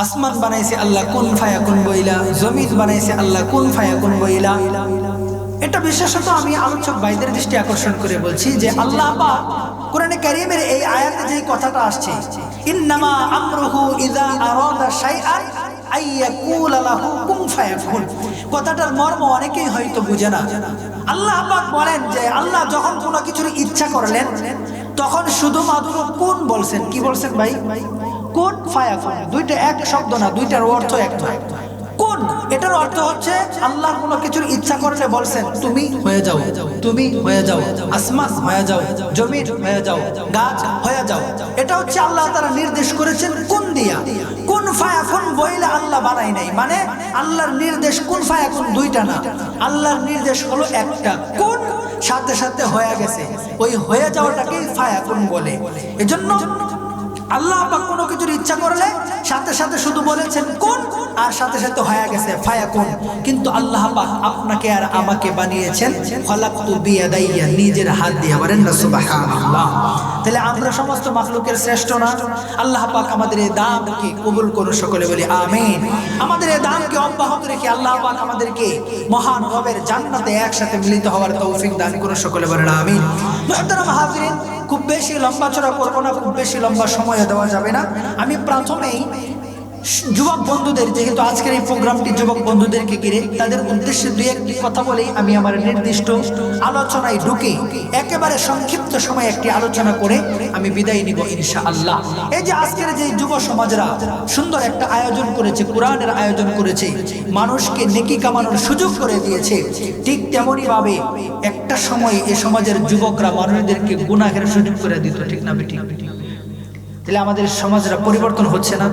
আসমান বানাইছে আল্লাহ কুন ফায়াকুন বইলা, জমিন বানাইছে আল্লাহ কুন ফায়াকুন বইলা। এটা বিশেষত আমি আলোচক ভাইদের দৃষ্টি আকর্ষণ করে বলছি যে আল্লাহ পাক কোরআনে কারীমের এই আয়াতে যে কথাটা আসছে, ইন্নামা আমরুহু ইযা আরাদা শাইআন আইয়াকুলা লাহু কুন ফায়াকুন, কথাটার মর্ম অনেকেই হয়তো বুঝে না। আল্লাহ পাক বলেন যে আল্লাহ যখন কোনো কিছুর ইচ্ছা করলেন তখন শুধুমাত্র কুন বলছেন। কি বলছেন ভাই? কুন ফায়াকুন, দুইটা এক শব্দ না, দুইটার অর্থ এক নয়। কুন এটার অর্থ হচ্ছে আল্লাহ কোনো কিছুর ইচ্ছা করলে বলছেন তুমি হয়ে যাও, তুমি হয়ে যাও, আসমান হয়ে যাও, জমিন হয়ে যাও, গাছ হয়ে যাও। এটা হচ্ছে আল্লাহ তাআলা নির্দেশ করেছেন কুন দিয়া। কুন ফায়াকুন বইলে আল্লাহ বানাই নাই, মানে আল্লাহর নির্দেশ কুন ফায়াকুন দুইটা না, আল্লাহর নির্দেশ হলো একটা, কুন সাথে সাথে হয়ে গেছে, ওই হয়ে যাওয়াটাকেই ফায়াকুন বলে। এজন্য আল্লাহ পাক কোনো কিছুর ইচ্ছা করলে সাথে সাথে শুধু বলেছেন কুন, আর সাথে সাথে হয়ে গেছে ফায়াকুন। কিন্তু আল্লাহ পাক আপনাকে আর আমাকে বানিয়েছেন খলাকতু বিয়াদাইয়া, নিজের হাত দিয়ে। বলেন না সুবহানাল্লাহ। তাহলে আমরা সমস্ত মাখলুকের শ্রেষ্ঠ না? আল্লাহ পাক আমাদের এই দানকে কবুল করুন, সকলে বলি আমিন। আমাদের এই দানকে অব্যাহত রেখে আল্লাহ পাক আমাদেরকে মহান রবের জান্নাতে একসাথে মিলিত হওয়ার তৌফিক দান করুন, সকলে বলেন আমিন। মুহতারাম হাজিরিন, খুব বেশি লম্বা চড়া করবো না, খুব বেশি লম্বা সময় দেওয়া যাবে না। আমি প্রথমেই যুবক বন্ধুদের, যেহেতু আজকের এই প্রোগ্রামটি যুবক বন্ধুদেরকে ঘিরে, তাদের উদ্দেশ্যে দুই একটি কথা বলেই আমি আমার নির্দিষ্ট আলোচনায় ঢুকে একেবারে সংক্ষিপ্ত সময় একটি আলোচনা করে আমি বিদায় নিব ইনশাআল্লাহ। এই যে আজকের যে যুব সমাজরা সুন্দর একটা আয়োজন করেছে, কোরআনের আয়োজন করেছে, মানুষকে নেকি কামানোর সুযোগ করে দিয়েছে, ঠিক তেমনই ভাবে একটা সময় এই সমাজের যুবকরা মানুষদেরকে গুনাহের সুযোগ করে দিত, ঠিক না বেঠিক? তাহলে আমাদের সমাজরা পরিবর্তন হচ্ছে না?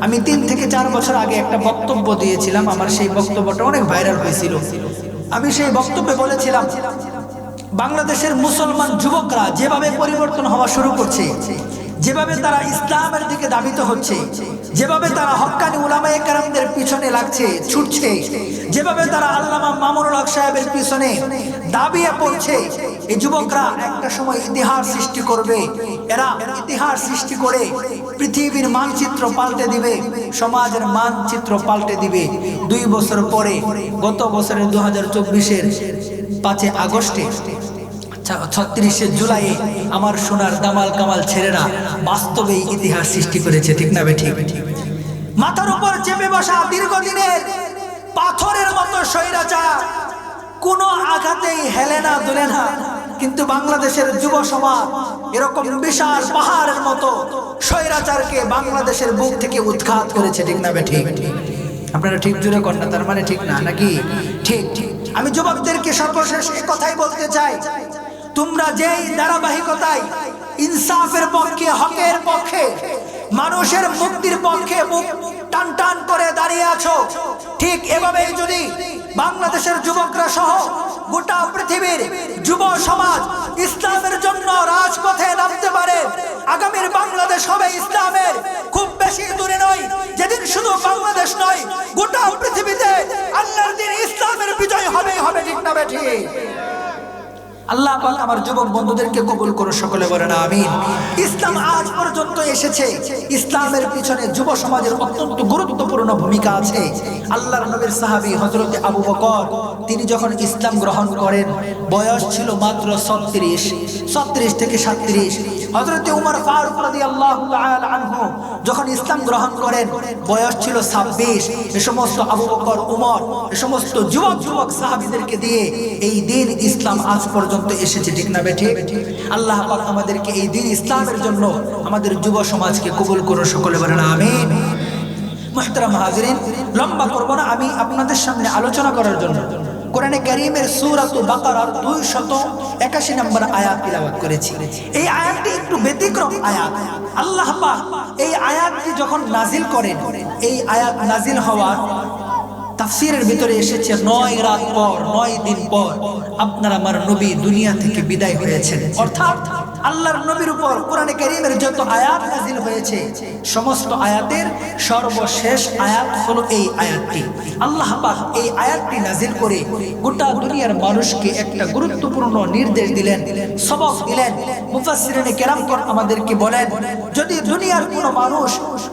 আমি 3 থেকে 4 বছর আগে একটা বক্তব্য দিয়েছিলাম, আমার সেই বক্তব্যটা অনেক ভাইরাল হয়েছিল। আমি সেই বক্তব্যে বলেছিলাম বাংলাদেশের মুসলমান যুবকরা যেভাবে পরিবর্তন হওয়া শুরু করছে, যেভাবে তারা ইসলামের দিকে ধাবিত হচ্ছে, যেভাবে তারা হক্কানি উলামায়ে কেরামদের পিছনে লাগছে, ছুটছে, যেভাবে তারা আল্লামা মামুনুল হক সাহেবের পিছনে দাবিয়ে পড়ছে, এই যুবকরা একটা সময় ইতিহাস সৃষ্টি করবে। এরা ইতিহাস সৃষ্টি করে পৃথিবীর মানচিত্র পাল্টে দিবে, সমাজের মানচিত্র পাল্টে দিবে। 2 বছর পরে, গত বছরের 2024-এর 5 আগস্টে, 36 জুলাই আমার সোনার দামাল কামাল ছেলেরা বাস্তবেই ইতিহাস সৃষ্টি করেছে, ঠিক না বেঠিক? মাথার উপর চেপে বসা দীর্ঘদিনের পাথরের মতো স্বৈরাচার কোনো আঘাতেই হেলে না, দুলে না। কিন্তু বাংলাদেশের যুব সমাজ এরকম বিশাল পাহাড়ের মতো স্বৈরাচারকে বাংলাদেশের বুক থেকে উৎখাত করেছে, ঠিক না বেঠিক? আপনারা ঠিক জুড়ে কর না, তার মানে ঠিক না নাকি? ঠিক। আমি যুবকদেরকে সর্বশেষ এই কথাই বলতে চাই, তোমরা যেই ধারাবাহিকতায় ইনসাফের পক্ষে, হকের পক্ষে, মানুষের মুক্তির পক্ষে মুখ টান টান করে দাঁড়িয়ে আছো, ঠিক এভাবেই যদি বাংলাদেশের যুবকরা সহ গোটা পৃথিবীর যুব সমাজ ইসলামের জন্য রাজপথে নামতে পারে, আগামীর বাংলাদেশ হবে ইসলামের। খুব বেশি দূরে নয় যেদিন শুধু বাংলাদেশ নয়, গোটা পৃথিবীতে আল্লাহর দ্বীন ইসলামের বিজয় হবেই হবে, ঠিক না বেঠিক? আল্লাহ পাক আমার যুবক বন্ধুদেরকে কবুল করুন, সকলে বলেন আমিন। ইসলাম আজ পর্যন্ত এসেছে, ইসলামের পিছনে যুব সমাজের অত্যন্ত গুরুত্বপূর্ণ ভূমিকা আছে। আল্লাহর নবীর সাহাবী হযরত আবু বকর, তিনি যখন ইসলাম গ্রহণ করেন বয়স ছিল মাত্র 36 থেকে 37। হযরত উমর ফারুক রাদিয়াল্লাহু তাআলা আনহু যখন ইসলাম গ্রহণ করেন বয়স ছিল 26। এই সমস্ত আবু বকর, উমর, এই সমস্ত যুবক সাহাবীদেরকে দিয়ে এই দ্বীন ইসলাম আজ পর্যন্ত এসেছে, ঠিক না বেঠিক? আল্লাহ পাক আমাদেরকে এই দ্বীন ইসলামের জন্য আমাদের যুব সমাজকে কবুল করুন, সকলে বলেন আমিন। মুহতারাম হাজিরিন, লম্বা করব না, আমি আপনাদের সামনে আলোচনা করার জন্য কোরআনে কারীমের সূরাত বাকারার 281 নম্বর আয়াত তিলাওয়াত করেছি। এই আয়াতটি একটু ব্যতিক্রম আয়াত। আল্লাহ পাক এই আয়াতটি যখন নাজিল করেন, এই আয়াত নাজিল হওয়ার তাফসীরের ভিতরে এসেছে 9 রাত পর, 9 দিন পর আপনার আমার নবী দুনিয়া থেকে বিদায় হয়েছেন। অর্থাৎ আল্লাহর নবীর উপর কোরআনে কারীমের যত আয়াত নাযিল হয়েছে সমস্ত আয়াতের সর্বশেষ আয়াত হলো এই আয়াতটি। আল্লাহ পাক এই আয়াতটি নাযিল করে গোটা দুনিয়ার মানুষকে একটা গুরুত্বপূর্ণ নির্দেশ দিলেন, সবক দিলেন। মুফাসসিরিনে কেরামগণ আমাদেরকে বলেন, যদি দুনিয়ার কোনো মানুষ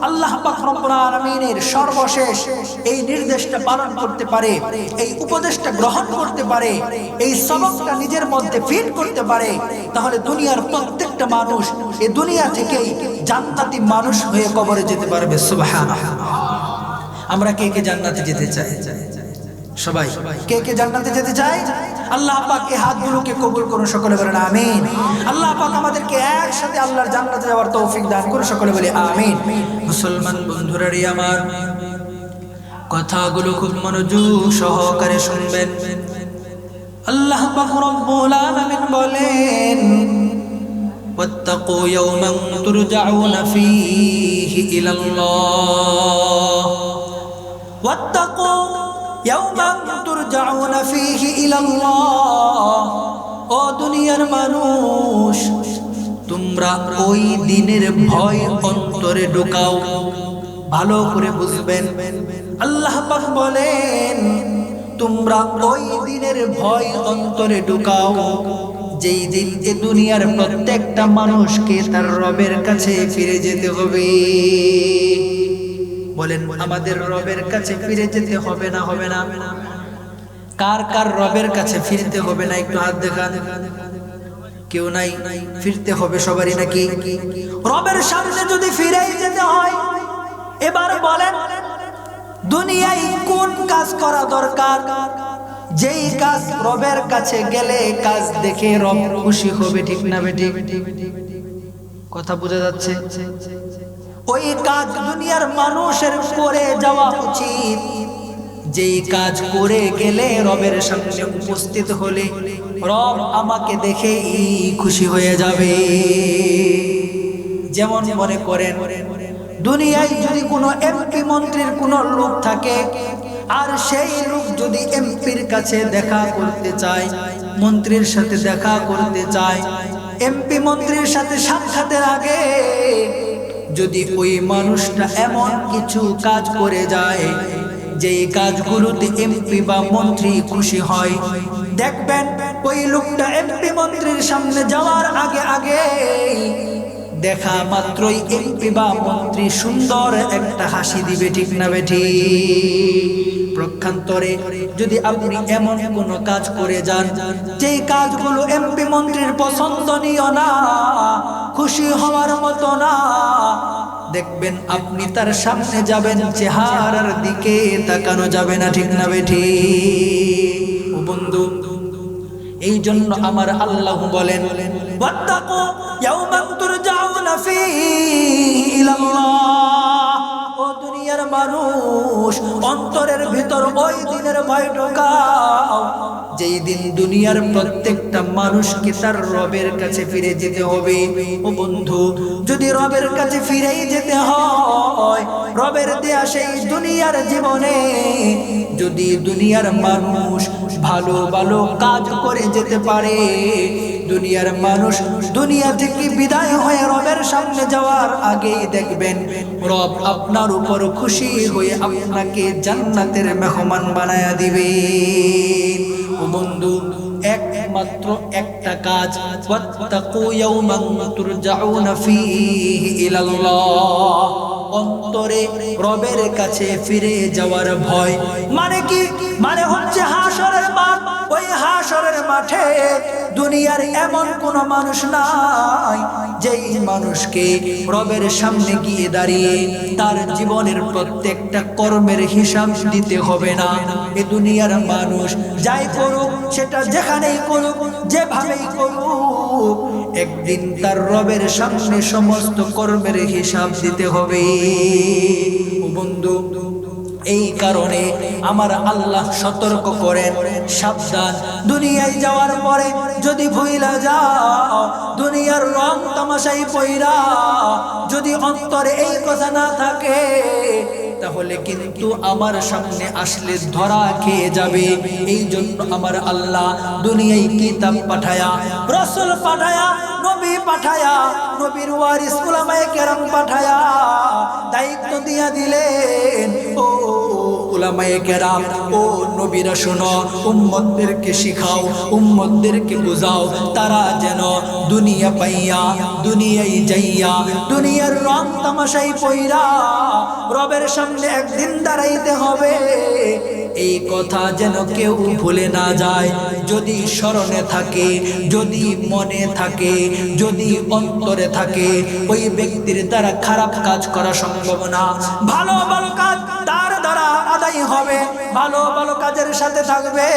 আল্লাহ পাক রব্বুল আলামিনের সর্বশেষ এই নির্দেশটা পালন করতে পারে, এই উপদেশটা গ্রহণ করতে পারে, এই সবকটা নিজের মধ্যে ফিট করতে পারে, তাহলে দুনিয়ার প্রত্যেকটা মানুষ এই দুনিয়া থেকেই জান্নাতি মানুষ হয়ে কবরে যেতে পারবে। সুবহানাল্লাহ। আমরা কে কে জান্নাতে যেতে চাই? সবাই কে কে জান্নাতে যেতে চাই? আল্লাহ পাক এই হাতগুলোকে কবুল করুন, সকলে বলেন আমিন। আল্লাহ পাক আমাদেরকে একসাথে আল্লাহর জান্নাতে যাওয়ার তৌফিক দান করুন, সকলে বলি আমিন। মুসলমান বন্ধুরা আমার কথাগুলো খুব মনোযোগ সহকারে শুনবেন। আল্লাহ পাক রব্বুল আলামিন বলেন, ওয়াত্তাকু ইয়াওমান তুরজাউনা ফীহি ইলাল্লাহ, ওয়াত্তাকু ইয়াওমান তুরজাউনা ফীহি ইলাল্লাহ। ও দুনিয়ার মানুষ, তোমরা ওই দিনের ভয় অন্তরে ঢুকাও। ভালো করে বুঝবেন, আল্লাহ পাক বলেন তোমরা ওই দিনের ভয় অন্তরে ঢুকাও যেই দিন এ দুনিয়ার প্রত্যেকটা মানুষকে তার রবের কাছে ফিরে যেতে হবে। বলেন, আমাদের রবের কাছে ফিরে যেতে হবে না? হবে না? কার কার রবের কাছে ফিরতে হবে না? একটু হাত দেখান। কেউ নাই? ফিরতে হবে সবারই নাকি? রবের সামনে যদি ফিরেই যেতে হয়, এবার বলেন দুনিয়ায় কোন কাজ করা দরকার, যেই কাজ রবের কাছে গেলে কাজ দেখে রব খুশি হবে? ঠিক না বেটি? কথা বোঝা যাচ্ছে? ওই কাজ দুনিয়ার মানুষের করে যাওয়া উচিত, যেই কাজ করে গেলে রবের সামনে উপস্থিত হলে রব আমাকে দেখেই খুশি হয়ে যাবে। যেমন মনে করেন দুনিয়ায় যদি কোনো এমপি মন্ত্রীর কোনো লোক থাকে, আর সেই লোক যদি এমপির কাছে দেখা করতে চায়, মন্ত্রীর সাথে দেখা করতে চায়, এমপি মন্ত্রীর সাথে সাক্ষাতের আগে যদি ওই মানুষটা এমন কিছু কাজ করে যায় যেই কাজগুলোতে এমপি বা মন্ত্রী খুশি হয়, দেখবেন ওই লোকটা এমপি মন্ত্রীর সামনে যাওয়ার আগে আগে দেখা মাত্রই এমপি বা মন্ত্রী সুন্দর একটা হাসি দিবে। ঠিক না বেঠি? পক্ষান্তরে যদি আপনি এমন কোন কাজ করে যান যেই কাজগুলো এমপি মন্ত্রীর পছন্দনীয় না, খুশি হওয়ার মতো না, দেখবেন আপনি তার সামনে যাবেন, চেহারার দিকে তাকানো যাবে না। ঠিক না বেঠি? ও বন্ধু, এই জন্য আমার আল্লাহ বলেন, ওয়াত্তাকু ইয়াওমান তুরজাউনা ফীহি ইলাল্লাহ। ও দুনিয়ার মানুষ, অন্তরের ভিতর ওই দিনের ভয় ঢোকাও যেই দিন দুনিয়ার প্রত্যেকটা মানুষকে তার রবের কাছে ফিরে যেতে হবে। ও বন্ধু, যদি রবের কাছে ফিরেই যেতে হয়, রবের দেয়া সেই দুনিয়ার জীবনে যদি দুনিয়ার মানুষ ভালো ভালো কাজ করে যেতে পারে, দুনিয়ার মানুষ দুনিয়া থেকে বিদায় হয়ে রবের সামনে যাওয়ার আগেই দেখবেন রব আপনার উপর খুশি হয়ে আপনাকে জান্নাতের মেহমান বানায়া দিবে। ও বন্ধু, একমাত্র একটা কাজ, ওয়াত্তাকু ইয়াওমান তুরজাউনা ফীহি ইলাল্লাহ, অন্তরে রবের কাছে ফিরে যাওয়ার ভয়। মানে কি? মানে হচ্ছে হাসরের মাঠ। ওই হাসরের মাঠে দুনিয়ার এমন কোন মানুষ নাই যেই মানুষকে রবের সামনে গিয়ে দাঁড়িয়ে তার জীবনের প্রত্যেকটা কর্মের হিসাব দিতে হবে না। এ দুনিয়ার মানুষ যাই করুক, সেটা যেখানেই করুক, যেভাবেই করুক, একদিন তার রবের সামনে সমস্ত কর্মের হিসাব দিতে হবে। ও বন্ধু, এই কারণে আমার আল্লাহ সতর্ক করেন, সাবধান, দুনিয়ায় যাওয়ার পরে যদি ভুইলা যাও, দুনিয়ার রং তামাশাই পয়রা যদি অন্তরে এই কথা না থাকে, তাহলে কিন্তু আমার সামনে আসলে ধরা খেয়ে যাবে। এই জন্য আমার আল্লাহ দুনিয়ায় কিতাব পাঠায়া, রাসূল পাঠায়া, নবী পাঠায়া, নবীর ওয়ারিস উলামায়ে কেরাম পাঠায়া দায়িত্ব দিয়া দিলেন, ও উলামায়ে কেরাম, ও নবীরা শোনো, উম্মতদেরকে শিখাও, উম্মতদেরকে বুঝাও, তারা যেন দুনিয়া পাইয়া, দুনিয়ায় যাইয়া, দুনিয়ার রং তামাশাই পইরা রবের সামনে একদিন দাঁড়াইতে হবে, এই কথা যেন কেউ ভুলে না যায়। যদি স্মরণে থাকে, যদি মনে থাকে, যদি অন্তরে থাকে, ওই ব্যক্তির দ্বারা খারাপ কাজ করা সম্ভব না। ভালো ভালো কাজ তার দ্বারা আদায় হবে, ভালো ভালো কাজের সাথে থাকবে।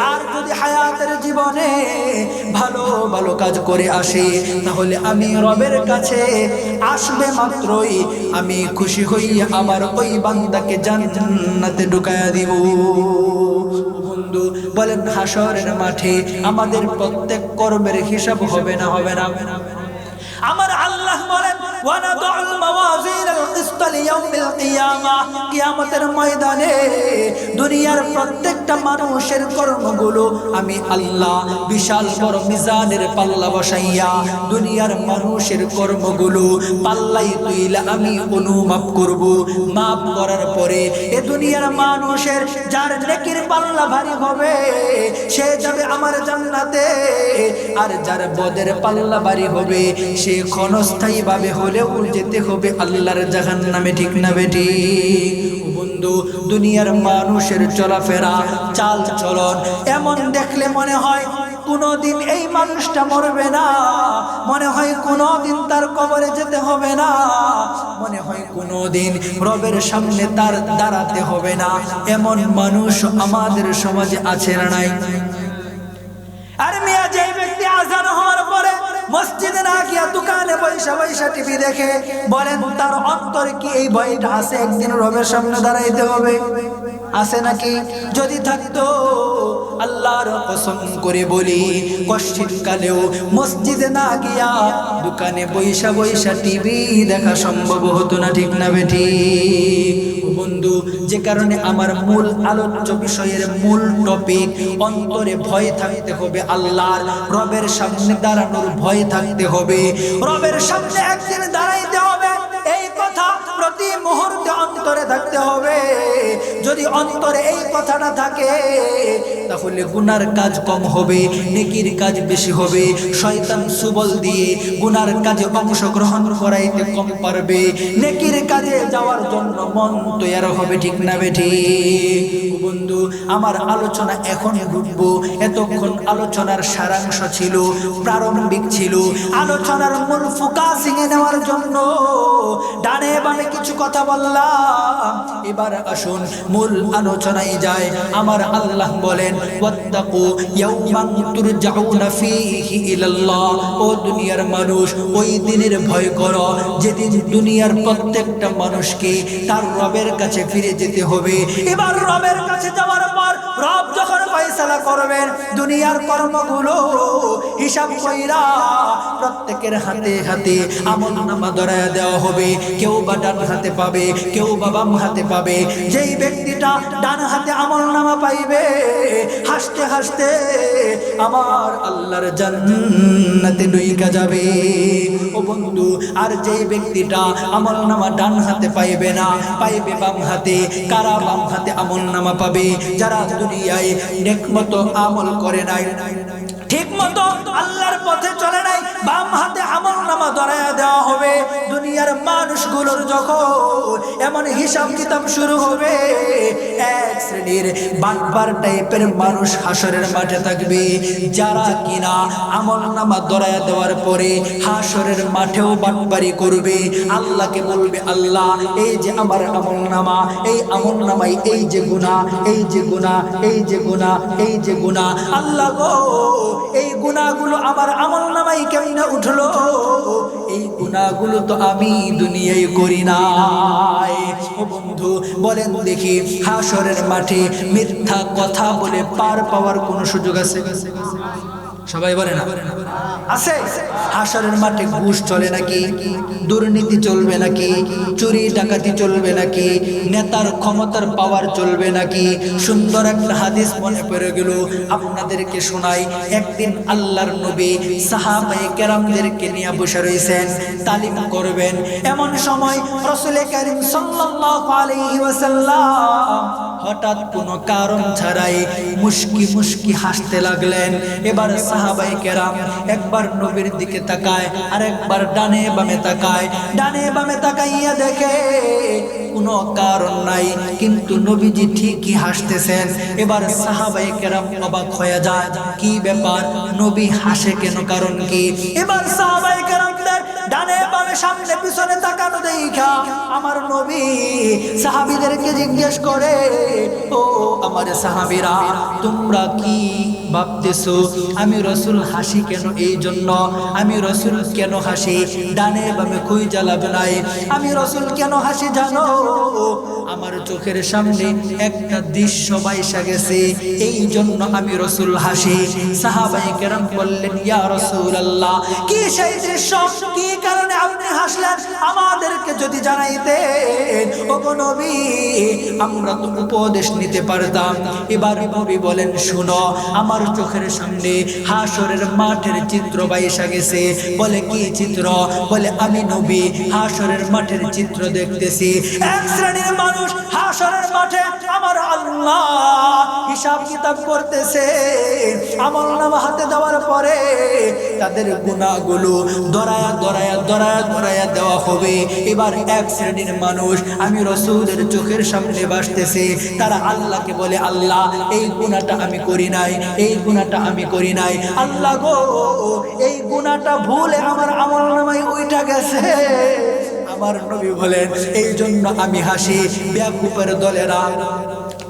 আর যদি হায়াতের জীবনে ভালো ভালো কাজ করে আসে, তাহলে আমি রবের কাছে আসবে মাত্রই আমি খুশি হইয়া আমার ওই বান্দাকে জান্নাতে ঢুকায়া দিব। বন্ধু বলেন, হাসরের মাঠে আমাদের প্রত্যেক কর্মের হিসাব হবে না, হবে না? আমার আল্লাহ বলেন, ওয়ানাদুল মাওয়াজিনাল কিসত লিয়াউমিল কিয়ামাহ, কিয়ামতের ময়দানে দুনিয়ার প্রত্যেকটা মানুষের কর্মগুলো আমি আল্লাহ বিশাল বড় মিজানের পাল্লা বসাইয়া দুনিয়ার মানুষের কর্মগুলো পাল্লাই তুইলা আমি অনুমাপ করব। মাপ করার পরে এ দুনিয়ার মানুষের যার নেকির পাল্লা ভারী হবে সে যাবে আমার জান্নাতে, আর যার বদের পাল্লা ভারী হবে সে ক্ষণস্থায়ী ভাবে হলেও যেতে হবে আল্লাহর জাহান্নামে। ঠিক না বেটি? বন্ধু, দুনিয়ার মানুষের চলাফেরা, চাল চলন এমন দেখলে মনে হয় কোনোদিন এই মানুষটা মরবে না, মনে হয় কোনোদিন তার কবরে যেতে হবে না, মনে হয় কোনোদিন রবের সামনে তার দাঁড়াতে হবে না। এমন মানুষ আমাদের সমাজে আছে না নাই? আর মিয়া, যে ব্যক্তি আযান হওয়ার পরে মসজিদে না গিয়া দোকানে পয়সা পয়সা টিভি দেখে, বলেন তার অন্তরে কি এই ভয়টা আছে একদিন রবের সামনে দাঁড়াইতে হবে? আছে নাকি? যদি থাকতো আল্লাহর কসম করে বলি কষ্টির কালেও মসজিদে না গিয়া দোকানে পয়সা পয়সা টিভি দেখা সম্ভব হতো না। ঠিক না বেটি? বন্ধু, যে কারণে আমার মূল আলোচ্য বিষয়ের মূল টপিক, অন্তরে ভয় থাকতে হবে আল্লাহর, রবের সামনে দাঁড়ানোর ভয় থাকতে হবে, রবের সামনে একদিন দাঁড়াইতে হবে, এই কথা প্রতি মুহূর্তে অন্তরে থাকতে হবে। যদি অন্তরে এই কথাটা থাকে তাহলে গুনার কাজ কম হবে, নেকির কাজ বেশি হবে। শয়তান সুবল দিয়ে গুনার কাজে অংশগ্রহণ করাইতে কম পারবে, নেকির কাজে যাওয়ার জন্য মন তৈরি হবে। ঠিক না বেঠি? বন্ধু, আমার আলোচনা এখন ঢুকবো। এতক্ষণ আলোচনার সারাংশ ছিল, প্রারম্ভিক ছিল, আলোচনার মূল ফোকাসিং এ নেওয়ার জন্য ডানে বামে কিছু কথা বললাম। এবার আসুন মূল আলোচনায় যায়। আমার আল্লাহ বলেন, ওয়াত্তাকু ইয়াওমান তুরজাউনা ফীহি ইলাল্লাহ, ও দুনিয়ার মানুষ ওই দিনের ভয় করো যেদিন দুনিয়ার প্রত্যেকটা মানুষকে তার রবের কাছে ফিরে যেতে হবে। এবার রবের কাছে যাওয়ার পর রব যখন ফয়সালা করবেন দুনিয়ার কর্মগুলো হিসাব কইরা প্রত্যেকের হাতে হাতে আমলনামা ধরায়া দেওয়া হবে। কেউ বা ডান হাতে পাবে, কেউ বা বাম হাতে পাবে। যেই ব্যক্তিটা ডান হাতে আমলনামা পাইবে হাসতে হাসতে আমার আল্লাহর জান্নাতে ঢুইকা যাবে। ও বন্ধু, আর যেই ব্যক্তিটা আমলনামা ডান হাতে পাইবে না, পাইবে বাম হাতে। কারা বাম হাতে আমলনামা পাবে? যারা দুনিয়ায় নেকমতো আমল করে নাই, ঠিক মতো আল্লাহর পথে চলে নাই, বাম হাতে আমলনামা ধরায়া দেওয়া হবে। দুনিয়ার মানুষগুলোর যখন এমন হিসাব কিতাব শুরু হবে, এক শ্রেণীর বাটপার টাইপের মানুষ হাসরের মাঠে থাকবে, যারা কিনা আমলনামা ধরায়া দেওয়ার পরে হাসরের মাঠেও বাটপারি করবে। আল্লাহকে বলবে, আল্লাহ এই যে আমার আমলনামা, এই আমলনামাই এই যে গুনাহ, এই যে গুনাহ, এই যে গুনাহ, এই যে গুনাহ, আল্লাহ গো এই গুনাহগুলো আমার আমলনামায় কেমনে উঠলো? এই গুনাহগুলো তো আমি দুনিয়ায় করি নাই। ও বন্ধু, বলেন দেখি হাসরের মাঠে মিথ্যা কথা বলে পার পাওয়ার কোনো সুযোগ আছে? সবাই বলে না আছে? হাসরের মাঠে ঘুষ চলে নাকি? দুর্নীতি চলবে নাকি? চুরি ডাকাতি চলবে নাকি? নেতার ক্ষমতার পাওয়ার চলবে নাকি? সুন্দর একটা হাদিস মনে পড়ে গেল, আপনাদেরকে শোনাই। একদিন আল্লাহর নবী সাহাবায়ে কেরামদেরকে নিয়ে বসে রয়েছেন, তালিম করবেন। এমন সময় রাসূল কারীম সাল্লাল্লাহু আলাইহি ওয়াসাল্লাম হঠাৎ কোনো কারণ ছাড়াই মুস্কি মুস্কি হাসতে লাগলেন। এবার সাহাবায়ে কেরাম একবার নবীর দিকে তাকায়, আর একবার ডানে বামে তাকায়। ডানে বামে তাকাইয়া দেখে কোনো কারণ নাই, কিন্তু নবীজি ঠিকই হাসতেছেন। এবার সাহাবায়ে কেরাম অবাক হয়ে যায়, কি ব্যাপার, নবী হাসে কেন, কারণ কি? এবার সাহাবায়ে কেরামদের ডানে বামে সামনে পিছনে তাকানো দেখা আমার নবী সাহাবীদেরকে জিজ্ঞেস করে, ও আমার সাহাবীরা, তোমরা কি ভাবতেছো আমি রাসূল হাসি কেন? এই জন্য আমি রাসূল কেন হাসি? ডানে বামে কই জ্বালাব নাই। আমি রাসূল কেন হাসি জানো? আমার চোখের সামনে একটা দৃশ্য বাইসা গেছে, এই জন্য আমি রাসূল হাসি। সাহাবায়ে কেরাম বললেন, ইয়া রাসূলুল্লাহ, কি সেই দৃশ্য, কি কারণে আপনি হাসলেন? আমাদেরকে যদি জানাইতেন, ওগো নবী, আমরা তো উপদেশ নিতে পারতাম। এবার নবী বলেন, শুনো, আমার চোখের সামনে হাসরের মাঠের চিত্র বাইসা গেছে। বলে, কি চিত্র? বলে, আমি নবী হাসরের মাঠের চিত্র দেখতেছি। এক শ্রেণীর মানুষ হাসরের মাঠে আমার আল্লাহ হিসাব কিতাব করতেছে। আমলনামা হাতে দেওয়ার পরে তাদের গুনাহগুলো দরায়া দরায়া দরায়া দরায়া দেওয়া হবে। এবার এক শ্রেণীর মানুষ আমি রাসূলের চোখের সামনে ভাসতেছে, তারা আল্লাহকে বলে, আল্লাহ, এই গুনাহটা আমি করি নাই, এই গুনাহটা আমি করি নাই। আল্লাহ গো, এই গুনাহটা ভুলে আমার আমলনামায় উইঠা গেছে। আমার নবী বলেন, এই জন্য আমি হাসি। বেয়াকুফের দলেরা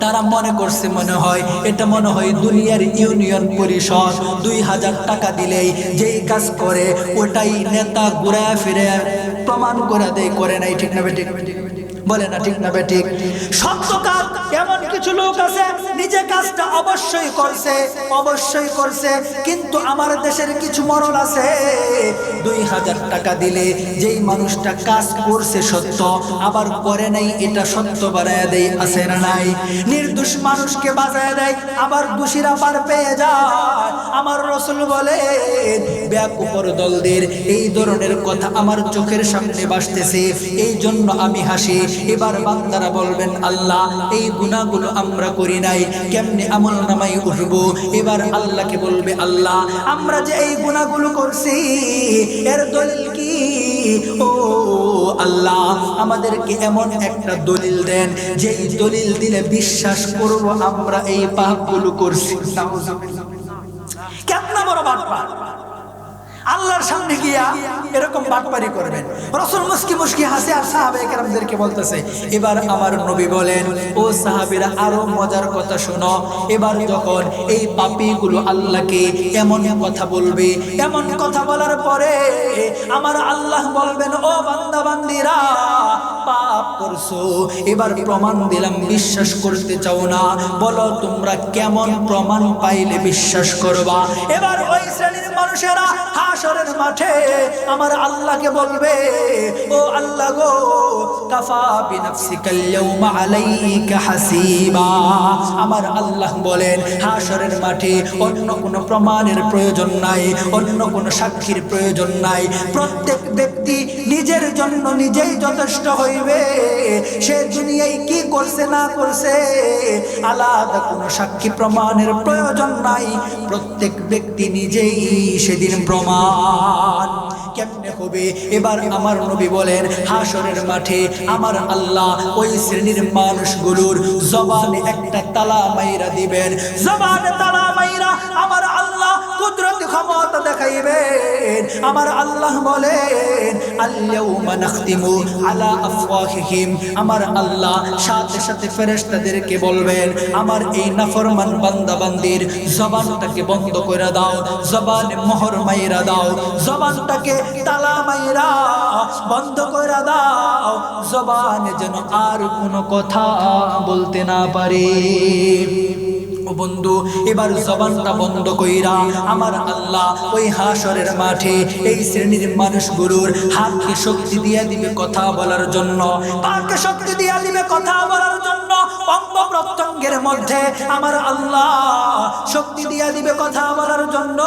তারা মনে করছে, মনে হয় এটা মনে হয় দুনিয়ার ইউনিয়ন পরিষদ, 2000 টাকা দিলেই যেই কাজ করে ওটাই নেতা ঘুরায় ফিরে প্রমাণ করে দেয়, করে নাই। ঠিক না বেঠিক? বলে না ঠিক না বেঠিক? সত্য কাজ এমন কিছু লোক আছে নিজে কাজটা অবশ্যই করছে, অবশ্যই করছে, কিন্তু আমার দেশের কিছু মরল আছে 2000 টাকা দিলে যেই মানুষটা কাজ করছে সত্য, আবার করে নাই এটা সত্য বানায় দেয়, আছে না নাই? নির্দোষ মানুষকে বাঁচায় দেয়, আবার দোষীরা পার পেয়ে যায়। আমার রাসূল বলে, বেয়াকুফের দলদের এই ধরনের কথা আমার চোখের সামনে ভাসতেছে, এই জন্য আমি হাসি। এবার বান্দারা বলবেন, আল্লাহ, এই গুনাহগুলো আমরা করি নাই, কেমনে আমলনামায় উঠবো? এবার আল্লাহকে বলবে, আল্লাহ, আমরা যে এই গুনাহগুলো করছি এর দলিল কি? ও আল্লাহ, আমাদেরকে এমন একটা দলিল দেন, যেই দলিল দিলে বিশ্বাস করব আমরা এই পাপগুলো করছি। কেমন বড় বাটপার! আল্লাহর সামনে গিয়া এরকম বাটপারি করবেন। রাসূল মুস্কি মুস্কি হাসে আর সাহাবায়ে কেরামদেরকে বলতেছে। এবার আমার নবী বলেন, ও সাহাবীরা, আরো মজার কথা শোনো। এবার যখন এই পাপীগুলো আল্লাহকে এমন কথা বলবে, এমন কথা বলার পরে আমার আল্লাহ বলবেন, ও বান্দা বান্দিরা, পাপ করছো, এবার প্রমাণ দিলাম, বিশ্বাস করতে চাও না? বলো তোমরা কেমন প্রমাণ পাইলে বিশ্বাস করবা? এবার ওই শ্রেণীর মানুষেরা হাসরের মাঠে আমার আল্লাহকে বলবে, ও আল্লাহ গো, কাফা বিনাফসিকাল ইয়াউমা আলাইকা হাসিবা। আমার আল্লাহ বলেন, হাসরের মাঠে অন্য কোনো প্রমাণের প্রয়োজন নাই, অন্য কোনো সাক্ষীর প্রয়োজন নাই। প্রত্যেক ব্যক্তি নিজের জন্য নিজেই যথেষ্ট হইবে। সে দুনিয়ায় কি করছে না করছে আলাদা কোনো সাক্ষী প্রমাণের প্রয়োজন নাই। প্রত্যেক ব্যক্তি নিজেই সেদিন প্রমাণ। কেমনে হবে? এবার আমার নবী বলেন, হাসরের মাঠে আমার আল্লাহ ওই শ্রেণীর মানুষগুলোর জবানে একটা তালা মাইরা দিবেন। জবানে তালা মাইরা আমার আল্লাহ কুদরতি ক্ষমতা দেখাইবেন। আমার আল্লাহ বলেন, আল-ইয়াউমা নাখতিমু আলা আফওয়াহিহিম। আমার আল্লাহ সাথে সাথে ফেরেশতাদেরকে বলবেন, আমার এই নাফরমান বান্দা বান্দির জবানটাকে বন্ধ করে দাও, জবানে মোহর মাইরা দাও, জবানটাকে তালা মাইরা বন্ধ করে দাও, জবানে যেন আর কোনো কথা বলতে না পারে। ও বন্ধু, এবার জবানটা বন্ধ কইরা আমার আল্লাহ ওই হাসরের মাঠে এই শ্রেণীর মানুষগুলোর হাতকে শক্তি দিয়ে দিবে কথা বলার জন্য, পাকে শক্তি দিয়ে দিবে কথা বলার জন্য, অঙ্গ প্রত্যঙ্গের মধ্যে আমার আল্লাহ শক্তি দিয়ে দিবে কথা বলার জন্য।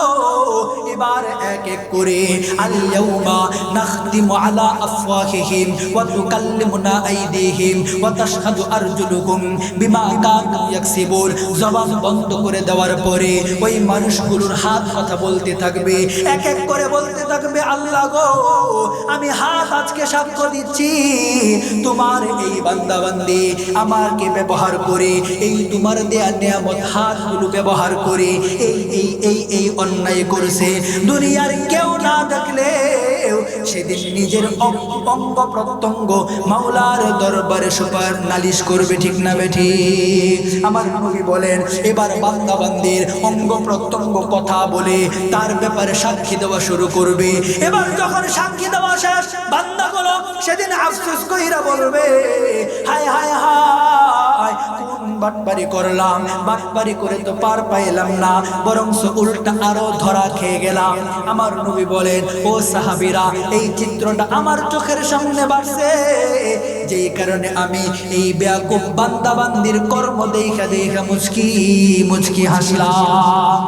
এবার এক এক করে আল-ইয়াউমা নাখতিমু আলা আফওয়াহিহিম ওয়া তুকাল্লিমুনা আইদিহিম ওয়া তাশহাদু আরজুলুহুম বিমা কানু ইয়াকসিবুন। জবান বন্ধ করে দেওয়ার পরে ওই মানুষগুলোর হাত কথা বলতে থাকবে, এক এক করে বলতে থাকবে, আল্লাহ গো, আমি হাত আজকে সাক্ষ্য দিচ্ছি তোমার এই বান্দা বান্দি আমাকে ব্যবহার করে, এই তোমার দেয়া নিয়ামত হাতগুলো ব্যবহার করে এই অন্যায় করেছে। দুনিয়ার কেউ না দেখলে সেদিন নিজের অঙ্গ প্রত্যঙ্গ মাওলার দরবারে সুপার নালিশ করবে, ঠিক না বেঠি? আমার নবী বলেন এবার বান্দা বান্দির অঙ্গ প্রত্যঙ্গ কথা বলে তার ব্যাপারে সাক্ষী দেওয়া শুরু করবে। এবার যখন সাক্ষী দেওয়া শেষ, বান্দাগুলো সেদিন আফসোস কইরা বলবে, হায় হায় হায়, কোন বাটপারি করলাম, বাটপারি করে তো পার পাইলাম না, বরং উল্টা আরো ধরা খেয়ে গেলাম। আমার নবী বলেন, ও সাহাবীরা, এই চিত্রটা আমার চোখের সামনে বাড়ছে, যেই কারণে আমি এই বেয়াকুব বান্দা বান্দির কর্ম দেখা দেখা মুচকি মুচকি হাসলাম।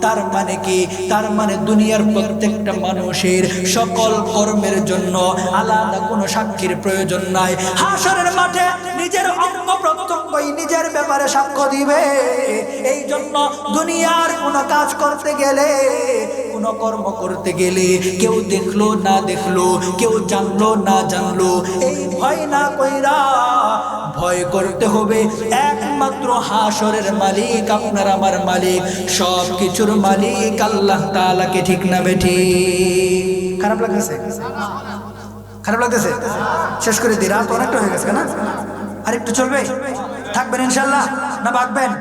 তার মানে কি? তার মানে দুনিয়ার প্রত্যেকটা মানুষের সকল কর্মের জন্য আলাদা কোনো সাক্ষীর প্রয়োজন নাই। হাসরের মাঠে নিজের অঙ্গ প্রত্যঙ্গই নিজের ব্যাপারে সাক্ষ্য দিবে। এই জন্য দুনিয়ার কোনো কাজ করতে গেলে, কোনো কর্ম করতে গেলে কেউ দেখলো না দেখলো, কেউ জানলো না জানলো, এই ভয় না কইরা ভয় করতে হবে একমাত্র হাসরের মালিক, আপনার আমার মালিক, সব কিছুর মালিক আল্লাহ তাআলাকে, ঠিক না বেঠি? খারাপ লাগতেছে? খারাপ লাগতেছে? শেষ করে দিই, রাত অনেকটা হয়ে গেছে না? আরেকটু চলবে? থাকবেন ইনশাআল্লাহ না ভাগবেন?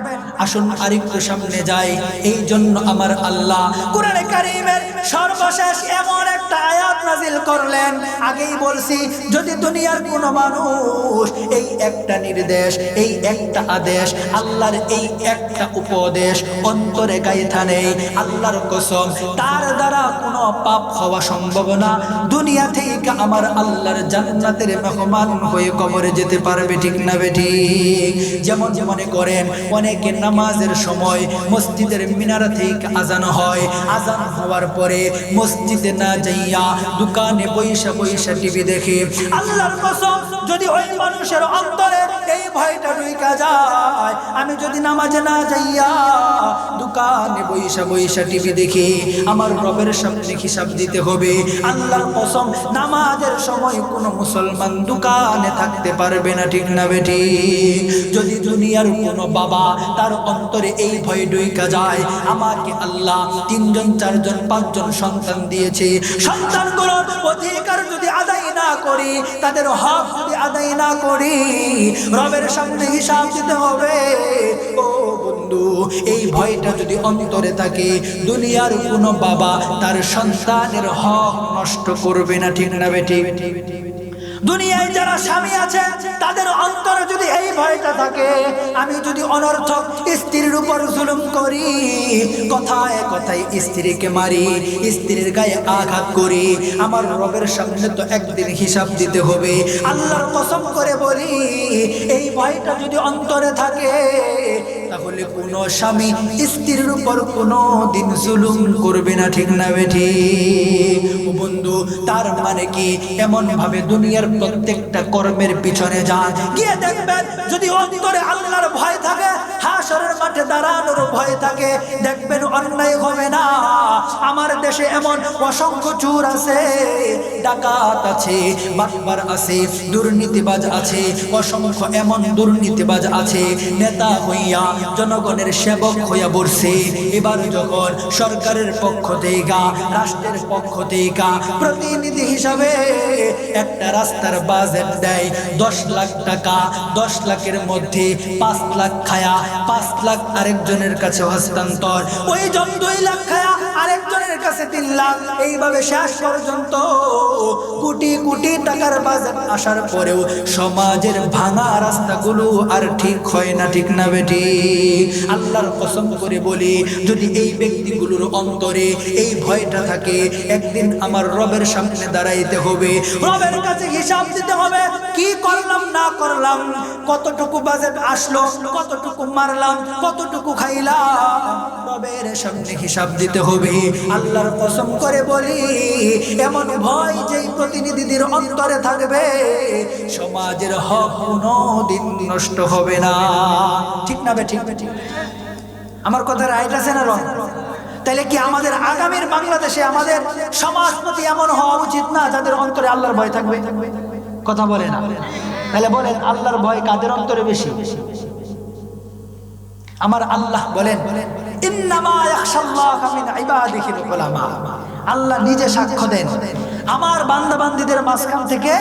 আসুন আরেকটু সামনে যাই। এই জন্য আমার আল্লাহ কোরআনে কারীমের সর্বশেষ এমন একটা আয়াত নাযিল করলেন। আগেই বলছি, যদি দুনিয়ার কোনো মানুষ এই একটা নির্দেশ, এই একটা আদেশ, আল্লাহর এই একটা উপদেশ অন্তরে গাইথা নেই, আল্লাহর কসম তার দ্বারা কোনো পাপ হওয়া সম্ভব না। দুনিয়া থেকে আমার আল্লাহর জান্নাতের মেহমান হয়ে কবরে যেতে পারবে, ঠিক না বেঠি? যেমন মনে করেন অনেকে নামাজের সময় মসজিদের মিনারা থেকে আজান হয়, আজান হওয়ার পরে মসজিদে না যাইয়া দোকানে বইসা বইসা টিভি দেখে। আল্লাহর কসম, যদি ওই মানুষের অন্তরে এই ভয়টা ঢুইকা যায়, আমি যদি নামাজে না যাইয়া দোকানে বইসা বইসা টিভি দেখি, আমার রবের সামনে হিসাব দিতে হবে। আল্লাহর কসম, নামাজের সময় কোনো মুসলমান দোকানে থাকতে পারবে না, ঠিক না বেটি? যদি দুনিয়ার কোনো বাবা তার অন্তরে এই ভয় ঢুইকা যায়, আমাকে আল্লাহ 3 জন 4 জন 5 জন সন্তান দিয়েছে, সন্তানগুলোর অধিকার যদি আদায় না করি, তাদের হক যদি আদায় না করি, রবের সামনে হিসাব দিতে হবে। ও বন্ধু, এই ভয়টা যদি অন্তরে থাকে, দুনিয়ার কোনো বাবা তার সন্তানের হক নষ্ট করবে না, ঠিক না বেটি? দুনিয়ায় যারা স্বামী আছে তাদের অন্তরে যদি এই ভয়টা থাকে, আমি যদি অনর্থক স্ত্রীর উপর জুলুম করি, কথায় কথায় স্ত্রীকে মারি, স্ত্রীর গায়ে আঘাত করি, আমার রবের সামনে তো একদিন হিসাব দিতে হবে। আল্লাহর কসম করে বলি, এই ভয়টা যদি অন্তরে থাকে, তাহলে কোনো স্বামী স্ত্রীর উপর কোনো দিন জুলুম করবে না, ঠিক না বেঠি? ও বন্ধু, তার মানে কি? এমন ভাবে দুনিয়ার প্রত্যেকটা কর্মের পিছনে যান, গিয়ে দেখবেন যদি অন্তরে আল্লাহর ভয় থাকে, হাসরের মাঠে দাঁড়ানোর ভয় থাকে, দেখবেন অন্যায় হবে না। আমার দেশে এমন অসংখ্য চোর আছে, ডাকাত আছে, বাটপার আছে, দুর্নীতিবাজ আছে, অসংখ্য এমন দুর্নীতিবাজ আছে, নেতা হইয়া জনগণের সেবক হইয়া বসছে। এবার যখন সরকারের পক্ষ থেকে, রাষ্ট্রের পক্ষ থেকে প্রতিনিধি হিসাবে একটা রাস্তার বাজেট দেয় 10 লাখ টাকা, 10 লাখের মধ্যে 5 লাখ খায়া 5 লাখ আরেকজনের কাছে হস্তান্তর, ওই জন 2 লাখ খায়া আরেকজনের কাছে 3 লাখ, এইভাবে শেষ পর্যন্ত কোটি কোটি টাকার বাজেট আসার পরেও সমাজের ভাঙা রাস্তাগুলো আর ঠিক হয় না, ঠিক না বেটি? আল্লাহর কসম করে বলি, যদি এই ব্যক্তিগুলোর অন্তরে এই ভয়টা থাকে, একদিন আমার রবের সামনে দাঁড়াইতে হবে, রবের কাছে হিসাব দিতে হবে, কি করলাম না করলাম, কতটুকু বাজেট আসলো, কতটুকু মারলাম, কতটুকু খাইলাম, রবের সামনে হিসাব দিতে হবে। আল্লাহর কসম করে বলি, এমন ভয় যেই প্রতিনিধিদের অন্তরে থাকবে, সমাজের হক কোনোদিন নষ্ট হবে না, ঠিক না বেঠিক? আমার কথা রাইট আছে না রং? তাহলে কি আমাদের আগামীর বাংলাদেশে আমাদের সমাজপতি এমন হওয়া উচিত না যাদের অন্তরে আল্লাহর ভয় থাকবে? কথা বলে না? তাহলে বলেন, আল্লাহর ভয় কাদের অন্তরে বেশি? আমার আল্লাহ বলেন, ইন্নামা ইয়াখশাল্লাহা মিন ইবাদিহিল উলামা। আল্লাহ নিজে সাক্ষ্য দেন, আমার বান্দা বান্দীদের মাঝখান থেকে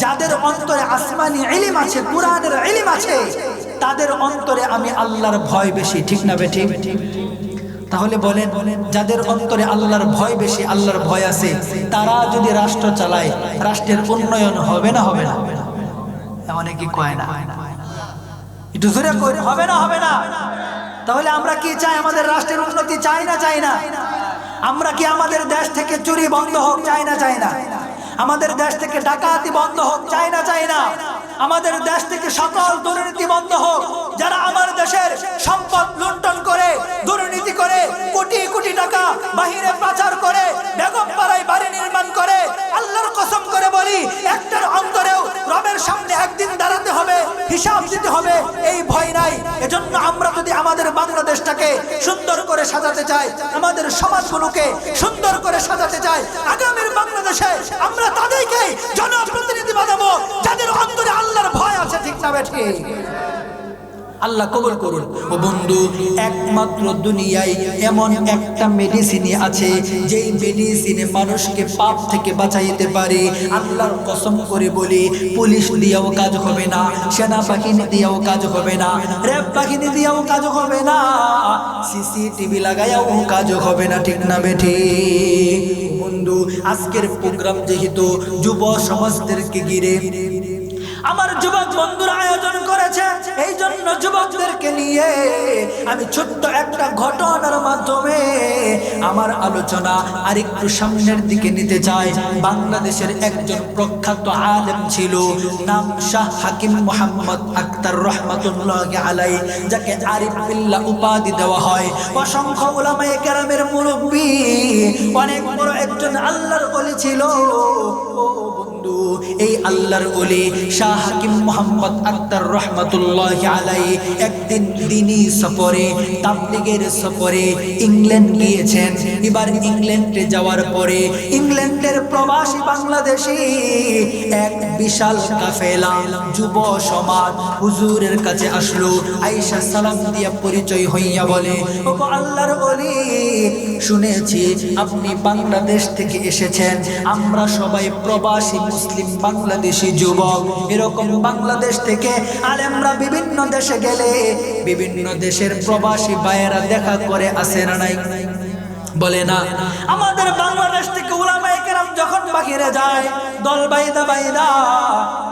যাদের অন্তরে আসমানি ইলম আছে, কুরআনের ইলম আছে, তাদের অন্তরে আমি আল্লাহর ভয় বেশি, ঠিক না বেঠিক? তাহলে বলেন, যাদের অন্তরে আল্লাহর ভয় বেশি, আল্লাহর ভয় আছে, তারা যদি রাষ্ট্র চালায়, রাষ্ট্রের উন্নয়ন হবে না হবে না? অনেকে কয় না, একটু জোরে কই, হবে না হবে না? তাহলে আমরা কি চাই? আমাদের রাষ্ট্রের উন্নতি চাই না চাই না? আমরা কি আমাদের দেশ থেকে চুরি বন্ধ হোক, চাই না চাই না? আমাদের দেশ থেকে ডাকাতি বন্ধ হোক, চাই না চাই না? আমাদের দেশ থেকে সকল দুর্নীতি বন্ধ হোক। যারা আমার দেশের সম্পদ লুণ্ঠন করে, দুর্নীতি করে, কোটি কোটি টাকা বাহিরে পাচার করে, বেগম পাড়ায় বাড়ি নির্মাণ করে, আল্লাহর কসম করে বলি, একটার অন্তরেও রবের সামনে একদিন দাঁড়াতে হবে, হিসাব দিতে হবে, এই ভয় নাই। এজন্য আমরা যদি আমাদের বাংলাদেশটাকে সুন্দর করে সাজাতে চাই, আমাদের সমাজগুলোকে সুন্দর করে সাজাতে চাই, আগামীর বাংলাদেশে আমরা তাদেরকে জনপ্রতিনিধি বানাবো যাদের অন্তরে আল্লাহর ভয় আছে, ঠিক না বেঠি? আল্লাহ কবুল করুন। ও বন্ধু, একমাত্র দুনিয়ায় এমন একটা মেডিসিনই আছে, যেই মেডিসিনে মানুষকে পাপ থেকে বাঁচাইতে পারে। আল্লাহর কসম করে বলি, পুলিশ দিয়েও কাজ হবে না, সেনাবাহিনী দিয়েও কাজ হবে না, র্যাব বাহিনী দিয়েও কাজ হবে না, সিসিটিভি লাগাইয়াও কাজ হবে না, ঠিক না বেঠি? বন্ধু, আজকের প্রোগ্রাম যেহেতু যুব সমাজদেরকে ঘিরে আমার যুবক বন্ধুরা আয়োজন করেছে, এই জন্য যুবকদেরকে নিয়ে আমি ছোট্ট একটা ঘটনার মাধ্যমে আমার আলোচনা আরেকটু সামনের দিকে নিতে চাই। বাংলাদেশের একজন প্রখ্যাত আলেম ছিল, নাম শাহ হাকিম মোহাম্মদ আখতার রহমাতুল্লাহি আলাইহি, যাকে আরিফ বিল্লাহ উপাধি দেওয়া হয়। অসংখ্য উলামায়ে কেরামের মুরব্বী, অনেক বড় একজন আল্লাহর ওলি ছিল। ও বন্ধু, এই আল্লাহর ওলি শাহ হাকিম মোহাম্মদ আখতার রহমাতুল্লাহি আলাইহি একদিন দিনী সফরে, তাবলীগের সফরে ইংল্যান্ড গিয়েছেন। এবার ইংল্যান্ডে যাওয়ার পরে ইংল্যান্ডের প্রবাসী বাংলাদেশী এক বিশাল কাফেলা যুব সমাজ হুজুরের কাছে আসলো। আয়েশা সালাম দিয়া পরিচয় হইয়া বলে, ও আল্লাহর ওলি, শুনেছি আপনি বাংলাদেশ থেকে এসেছেন, আমরা সবাই প্রবাসী মুসলিম বাংলাদেশি যুবক। এরকম বাংলাদেশ থেকে আলেমরা বিভিন্ন দেশে গেলে বিভিন্ন দেশের প্রবাসী ভাইয়েরা দেখা করে, আসে না নাই? বলে না? আমাদের বাংলাদেশ থেকে উলামায়ে কেরাম যখন বাহিরে যায়, দল বাইদা বাইদা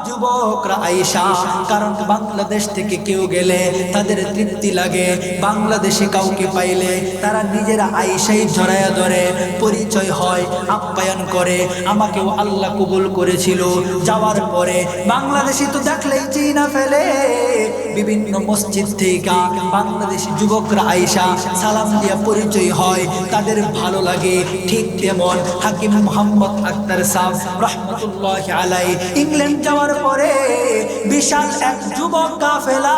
যুবকরা আয়েশা, কারণ বাংলাদেশ থেকে কেউ গেলে তাদের তৃপ্তি লাগে, বাংলাদেশে কাউকে পাইলে তারা নিজেরা আয়েশাই জড়ায়া ধরে, পরিচয় হয়, আপ্যায়ন করে। আমাকেও আল্লাহ কবুল করেছিল। যাওয়ার পরে বাংলাদেশি তো দেখলেই চিনা ফেলে, বিভিন্ন মসজিদ থেকে বাংলাদেশি যুবকরা আয়েশা সালাম দিয়া পরিচয় হয়, তাদের ভালো লাগে। ঠিক তেমন হাকিম মোহাম্মদ আখতার সাহেব রহমাতুল্লাহি আলাইহি ইংল্যান্ড যাওয়ার পরে বিশাল এক যুবক কাফেলা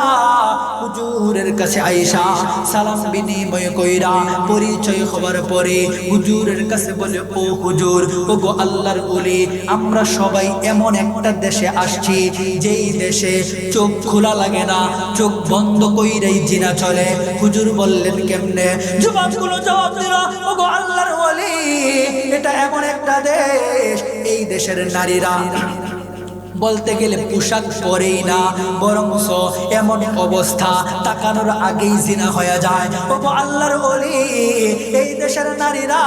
হুজুরের কাছে আয়েশা সালাম বিনিময় কইরা পরিচয় হওয়ার পরে হুজুরের কাছে বলে, ও হুজুর, ও গো আল্লাহর ওলি, আমরা সবাই এমন একটা দেশে আসছি যেই দেশে চোখ খোলা লাগে না, চোখ বন্ধ কইরাই জিনা চলে। হুজুর বললেন, কেমনে? যুবকগুলো জবাব দিল, ও গো আল্লাহর ওলি, এটা এমন একটা দেশ, এই দেশের নারীরা বলতে গেলে পোশাক পরেই না, বরংস এমন অবস্থা তাকানোর আগেই জিনা হয়ে যায়। ওগো আল্লাহর ওলি, এই দেশের নারীরা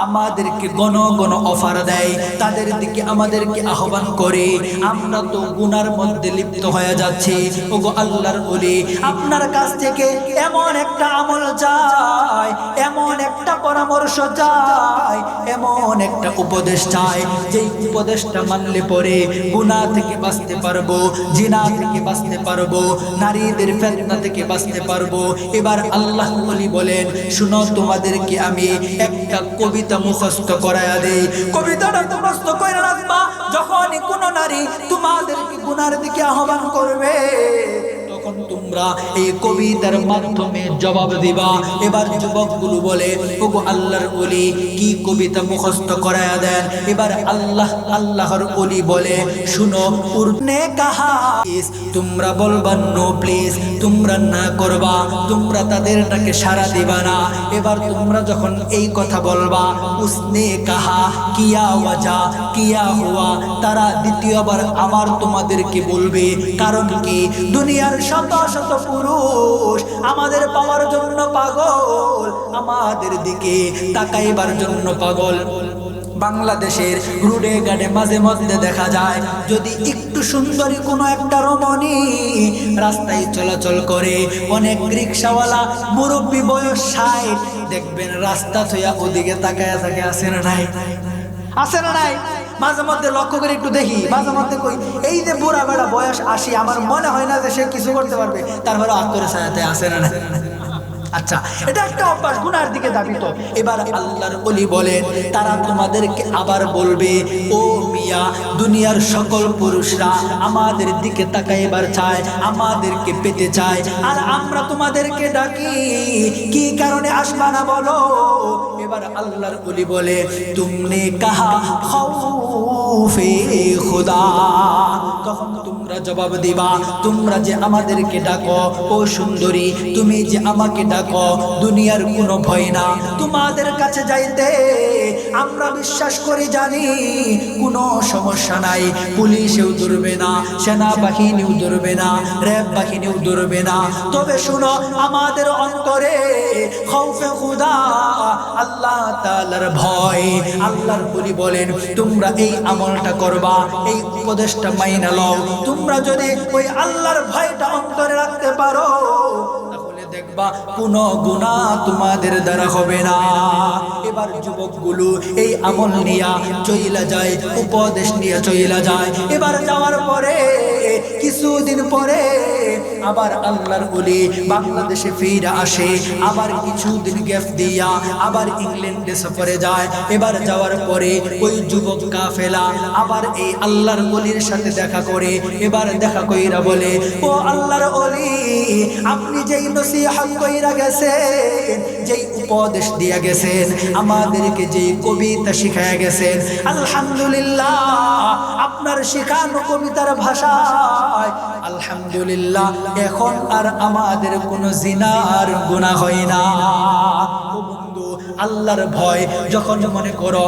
আমাদেরকে ঘন ঘন অফার দেয়, তাদের দিকে আমাদেরকে আহ্বান করে, আমরা তো গুনার মধ্যে লিপ্ত হয়ে যাচ্ছি। ওগো আল্লাহর ওলি, আপনার কাছ থেকে এমন একটা আমল চাই, এমন একটা পরামর্শ চাই, এমন একটা উপদেশ চাই, যেই উপদেশটা মানলে পরে গুনাহ থেকে বাঁচতে পারবো, জিনা থেকে বাঁচতে পারবো, নারীদের ফিতনা থেকে বাঁচতে পারবো। এবার আল্লাহ ওলি বলেন, শুনো, তোমাদেরকে আমি একটা কবিতা মুখস্থ করায়া দেই। কবিতাটা মুখস্থ করে রাখবা, যখনই কোনো নারী তোমাদেরকে গুনার দিকে আহ্বান করবে, তখন তোমরা এই কবিতার মাধ্যমে জবাব দিবা। এবার যুবকগুলো বলে, ওগো আল্লাহর ওলি, কি কবিতা মুখস্থ করায়া দেন। এবার আল্লাহর ওলি বলে, শুনো, উর্নে কাহা, তোমরা বলবা নো প্লিজ, তোমরা না করবা, তোমরা তাদেরটাকে সাড়া দিবা না। এবার তোমরা যখন এই কথা বলবা, উসনে কাহা কিয়া ওয়াজা কিয়া হুয়া, তারা দ্বিতীয়বার আবার তোমাদেরকে বলবে। কারণ কি, দুনিয়ার শত শত পুরুষ আমাদের পাওয়ার জন্য পাগল, আমাদের দিকে তাকাইবার জন্য পাগল। বাংলাদেশের রোডে ঘাটে মাঝে মধ্যে দেখা যায়, যদি একটু সুন্দরী কোনো একটা রমণী রাস্তায় চলাচল করে, অনেক রিক্সাওয়ালা মুরব্বী বয়স 60, দেখবেন রাস্তা থইয়া ওদিকে তাকায়া থাকে। আছে না নাই? আছে না নাই? মাঝে মধ্যে লক্ষ্য করে একটু দেখি, মাঝে মধ্যে কই, এই যে বুড়া বেড়া বয়স 80, আমার মনে হয় না যে সে কিছু করতে পারবে, তারপরে আগ করে ছায়াতে। আছে না নাই? আচ্ছা, এটা একটা অভ্যাস, গুনার দিকে ধাবিত। এবার আল্লাহর ওলি বলেন, তারা তোমাদেরকে আবার বলবে, ও মিয়া, দুনিয়ার সকল পুরুষরা আমাদের দিকে তাকাইবার চায়, আমাদেরকে পেতে চায়, আর আমরা তোমাদেরকে ডাকি, কি কারণে আসবা না বলো। এবার আল্লাহর ওলি বলে, তুমনে কাহা খৌফে খুদা, তখন তোমরা জবাব দিবা, তোমরা যে আমাদেরকে ডাকো, ও সুন্দরী, তুমি যে আমাকে ডাকো, দুনিয়ার কোনো ভয় না তোমাদের কাছে যাইতে, আমরা বিশ্বাস করি, জানি কোনো সমস্যা নাই, পুলিশেও ধরবে না, সেনাবাহিনীও ধরবে না, র্যাব বাহিনীও ধরবে না। তবে শুনো, আমাদের অন্তরে খৌফে খুদা, আল্লাহ তাআলার ভয়। আল্লাহর ওলি বলেন, তোমরা এই আমলটা করবা, এই উপদেশটা মাইনা লও। তোমরা যদি ওই আল্লাহর ভয়টা অন্তরে রাখতে পারো, তাহলে দেখবা কোনো গুনাহ তোমাদের দ্বারা হবে না। এবার যুবকগুলো এই আমল নিয়া চইলা যায়, উপদেশ নিয়ে চইলা যায়। এবার যাওয়ার পরে কিছুদিন পরে আবার আল্লাহর ওলি বাংলাদেশে ফিরে আসে, আবার কিছুদিন গ্যাপ দিয়া আবার ইংল্যান্ডে সফরে যায়। এবার যাওয়ার পরে ওই যুবক কাফেলা আবার এই আল্লাহর ওলির সাথে দেখা করে। এবার দেখা কইরা বলে, ও আল্লাহর ওলি, আপনি যেই নসিহত কইরা গেছেন, যেই উপদেশ দিয়া গেছেন, আমাদেরকে যেই কবিতা শিখায়া গেছেন, আলহামদুলিল্লাহ, আপনার শিখানো কবিতার ভাষায় আলহামদুলিল্লাহ, এখন আর আমাদের কোনো জিনার গুনাহ হয় না। ও বন্ধু, আল্লাহর ভয় যখন মনে করো,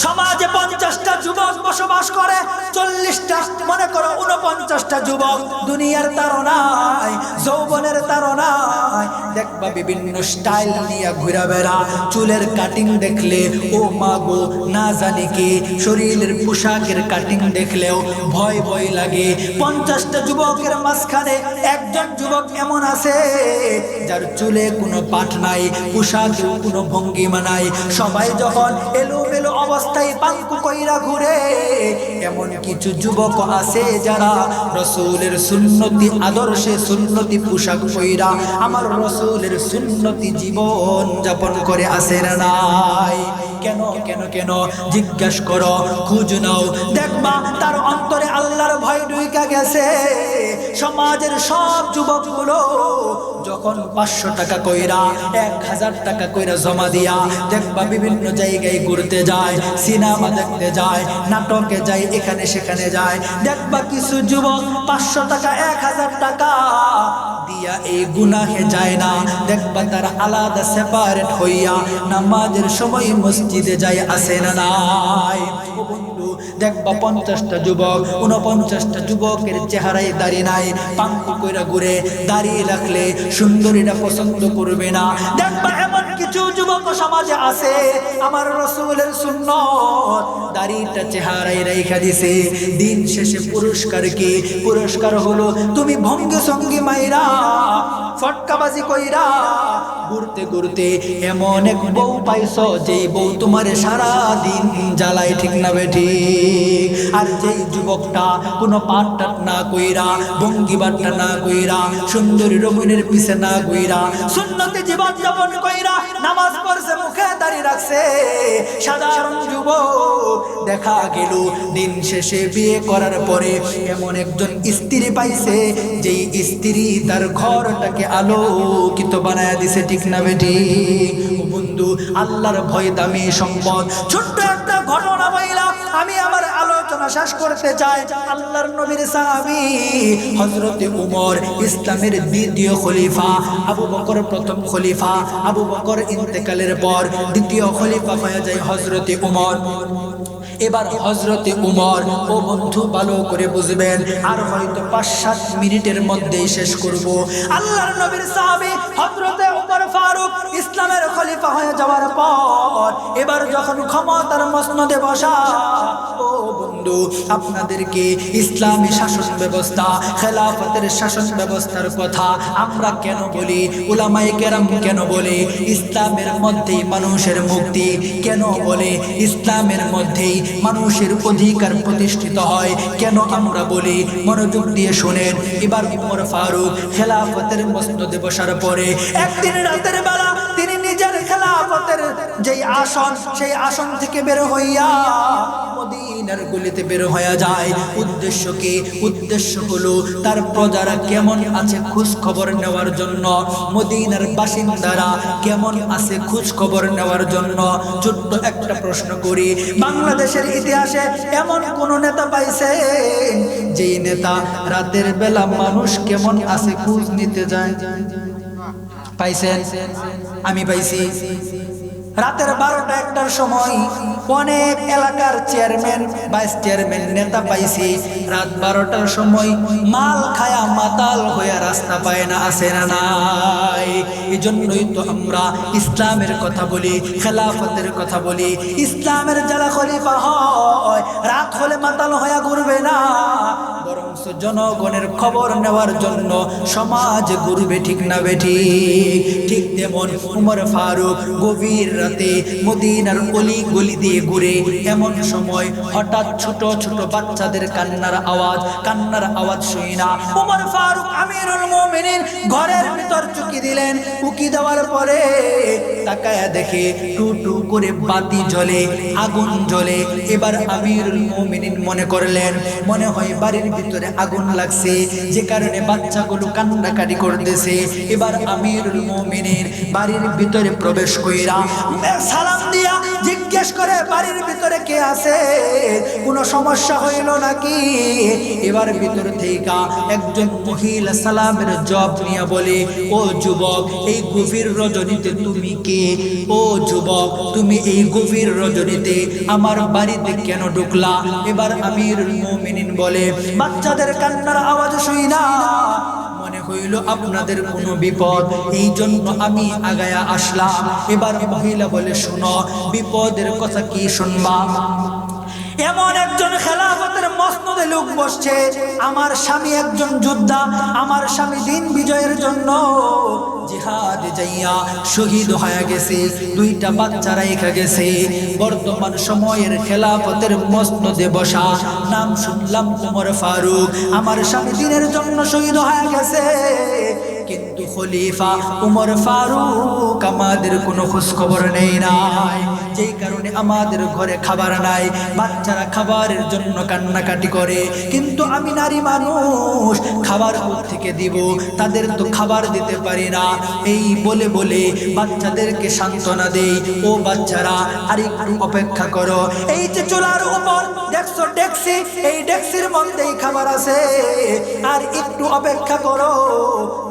সমাজে 50টা যুবক বসবাস করে, 40টা মনে করো 49টা যুবক দুনিয়ার তাড়নায়, যৌবনের তাড়নায় দেখবা বিভিন্ন স্টাইল নিয়ে ঘুরে বেড়া। চুলের কাটিং দেখলে ও মা গো, না জানি কি, শরীরের পোশাকের কাটিং দেখলেও ভয় ভয় লাগে। 50টা যুবকের মাঝখানে একজন যুবক এমন আছে যার চুলে কোনো পাট নাই, পোশাকেও কোনো ভঙ্গিমা নাই। সবাই যখন এলোমেলো অবস্থায় পাঙ্কু কইরা ঘুরে, এমন কিছু যুবক আছে যারা রাসূলের সুন্নতি আদর্শে, সুন্নতি পোশাক পইরা আমার রাসূলের সুন্নতি জীবন যাপন করে। আছে না নাই? কেন কেন কেন জিজ্ঞাসা করো, খোঁজ নাও, দেখবা তার অন্তরে আল্লাহর ভয় ঢুইকা গেছে। সমাজের সব যুবকগুলো যখন 500 টাকা কইরা, 1000 টাকা কইরা জমা দিয়া দেখবা বিভিন্ন জায়গায় ঘুরতে যায়, সিনেমা দেখতে যায়, নাটকে যায়, এখানে সেখানে যায়। দেখবা কিছু যুবক 500 টাকা 1000 টাকা দিয়া এই গুনাহে যায় না, দেখবা তারা আলাদা সেপারেট হইয়া নামাজের সময় মসজিদে যায়। আছে না নাই? ও বন্ধু, দেখবা 50টা যুবক 49টা যুবকের চেহারায় দাঁড়িয়ে নাই, পাঙ্কু কইরা ঘুরে, দাঁড়িয়ে রাখলে সুন্দরীরা পছন্দ করবে না। দেখবা এমন কিছু যুবক সমাজে আছে আমার রাসূলের সুন্নাত দাড়িটা চেহারায় রেখা দিছে। দিন শেষে পুরস্কার কি? পুরস্কার হলো তুমি ভঙ্গি সঙ্গী মাইরা ফটকাবাজি কইরা ঘুরতে ঘুরতে এমন এক বউ পাইছো যে বউ তোমার সারা দিন জ্বালায়, ঠিক না বেঠি? আর যেই যুবকটা কোনো পাঠটাট না কইরা, ভঙ্গি বাট্টা না কইরা, সুন্দরী রমণীর পিছে না কইরা, সুন্নতে জীবন যাপন কইরা নামাজ পড়ছে, মুখে দাঁড়িয়ে রাখছে, সাধারণ যুবক দেখা গেল দিন শেষে বিয়ে করার পরে এমন একজন স্ত্রী পাইছে যেই স্ত্রী তার ঘরটাকে আলোকিত বানায় দিছে, ঠিক না বেটি? ও বন্ধু, আল্লাহর ভয় দামি সম্পদ। ছোট্ট একটা ঘটনা বইলা আমি আমার আলোচনা শেষ করতে চাই। আল্লাহর নবীর সাহাবী হযরতে উমর, ইসলামের দ্বিতীয় খলিফা, আবু বকর প্রথম খলিফা, আবু বকর ইন্তেকালের পর দ্বিতীয় খলিফা হয়ে যায় হযরতে উমর। এবার হযরতে উমর, ও বন্ধু ভালো করে বুঝবেন, আর হয়তো 5-7 মিনিটের মধ্যেই শেষ করব। আল্লাহর নবীর সাহাবী হযরতে উমর ফারুক ইসলামের খলিফা হয়ে যাওয়ার পর এবার যখন ক্ষমতার মসনদে বসা, ও বন্ধু আপনাদেরকে ইসলামী শাসন ব্যবস্থা, খেলাফতের শাসন ব্যবস্থার কথা আমরা কেন বলি, উলামায়ে কেরাম কেন বলে, ইসলামের মধ্যেই মানুষের মুক্তি কেন বলে, ইসলামের মধ্যেই মানুষের অধিকার প্রতিষ্ঠিত হয় কেন আমরা বলি, মনোযোগ দিয়ে শোনেন। এবার উমর ফারুক খেলাফতের মসনদে বসার পরে একদিন রাতের বেলা তিনি নিজের খেলাফতের যেই আসন, সেই আসন থেকে বের হইয়া মদিনার গলিতে বের হয়ে যায়। উদ্দেশ্য কি? উদ্দেশ্য হলো তার প্রজারা কেমন আছে খোঁজ খবর নেওয়ার জন্য, মদিনার বাসিন্দারা কেমন আছে খোঁজ খবর নেওয়ার জন্য। ছোট্ট একটা প্রশ্ন করি, বাংলাদেশের ইতিহাসে এমন কোন নেতা পাইছে যেই নেতা রাতের বেলা মানুষ কেমন আছে খোঁজ নিতে যায়? পাইছেন? আমি পাইছি। রাতের 12টা-1টার সময় অনেক এলাকার চেয়ারম্যান, ভাইস চেয়ারম্যান, নেতা পাইছি রাত 12টার সময় মাল খায়া মাতাল হয়ে রাস্তা পায় না, আসে না নাই? এই জন্যই তো আমরা ইসলামের কথা বলি, খেলাফতের কথা বলি। ইসলামের যারা খলিফা হয় রাত হলে মাতাল হয়ে ঘুরবে না, বরং জনগণের খবর নেওয়ার জন্য সমাজ ঘুরবে, ঠিক না বেঠি? ঠিক তেমন উমর ফারুক গভীর রাতে মদিনার অলি গলি দিয়ে ঘুরে, এমন সময় হঠাৎ ছোট ছোট বাচ্চাদের কান্নার আওয়াজ শুনি না উমর ফারুক আমিরুল মুমিনিন ঘরের ভিতর চুকি দিলেন। উকি দেওয়ার পরে তাকায়া দেখে টু টু করে বাতি জ্বলে, আগুন জ্বলে। এবার আমিরুল মুমিনিন মনে করলেন মনে হয় বাড়ির ভিতরে আগুন লাগছে, যে কারণে বাচ্চাগুলো কান্নাকাটি করতেছে। এবার আমিরুল মুমিনিন বাড়ির ভিতরে প্রবেশ কইরা সালাম দিয়া জিজ্ঞেস করে বাড়ির ভিতরে কে আছে, কোনো সমস্যা হইল নাকি? এবার ভিতর থেকে একজন মহিলা সালামের জবাব নিয়ে বলে, ও যুবক, এই গভীর রজনীতে তুমি কে? ও যুবক, তুমি এই গভীর রজনীতে আমার বাড়িতে কেন ঢুকলা? এবার আমিরুল মুমিনিন বলে, বাচ্চাদের কান্নার আওয়াজ শুই না, মনে হইল আপনাদের কোনো বিপদ, এই জন্য আমি আগায়া আসলাম। এবার মহিলা বলে, শোনো, বিপদের কথা কি শুনবা? এমন একজন খেলাফতের মসনদে লোক বসছে, আমার স্বামী একজন যোদ্ধা, আমার স্বামী দিন বিজয়ের জন্য জিহাদে যাইয়া শহীদ হয়ে গেছে, 2টা বাচ্চা রেখে গেছে। বর্তমান সময়ের খেলাফতের মসনদে বসা, নাম শুনলাম উমর ফারুক, আমার স্বামী দিনের জন্য শহীদ হয়ে গেছে, কিন্তু খলিফা উমর ফারুক আমাদের কোনো খোঁজ খবর নেই নাই, যেই কারণে আমাদের ঘরে খাবার নাই, বাচ্চারা খাবারের জন্য কান্নাকাটি করে, কিন্তু আমি নারী মানুষ, খাবার থেকে দিব, তাদের তো খাবার দিতে পারি না। এই বলে বলে বাচ্চাদেরকে সান্ত্বনা দেই, ও বাচ্চারা আর একটু অপেক্ষা করো, এই যে চুলার উপর দেখছো ডেক্সি, এই ডেক্সির মধ্যেই খাবার আছে, আর একটু অপেক্ষা করো,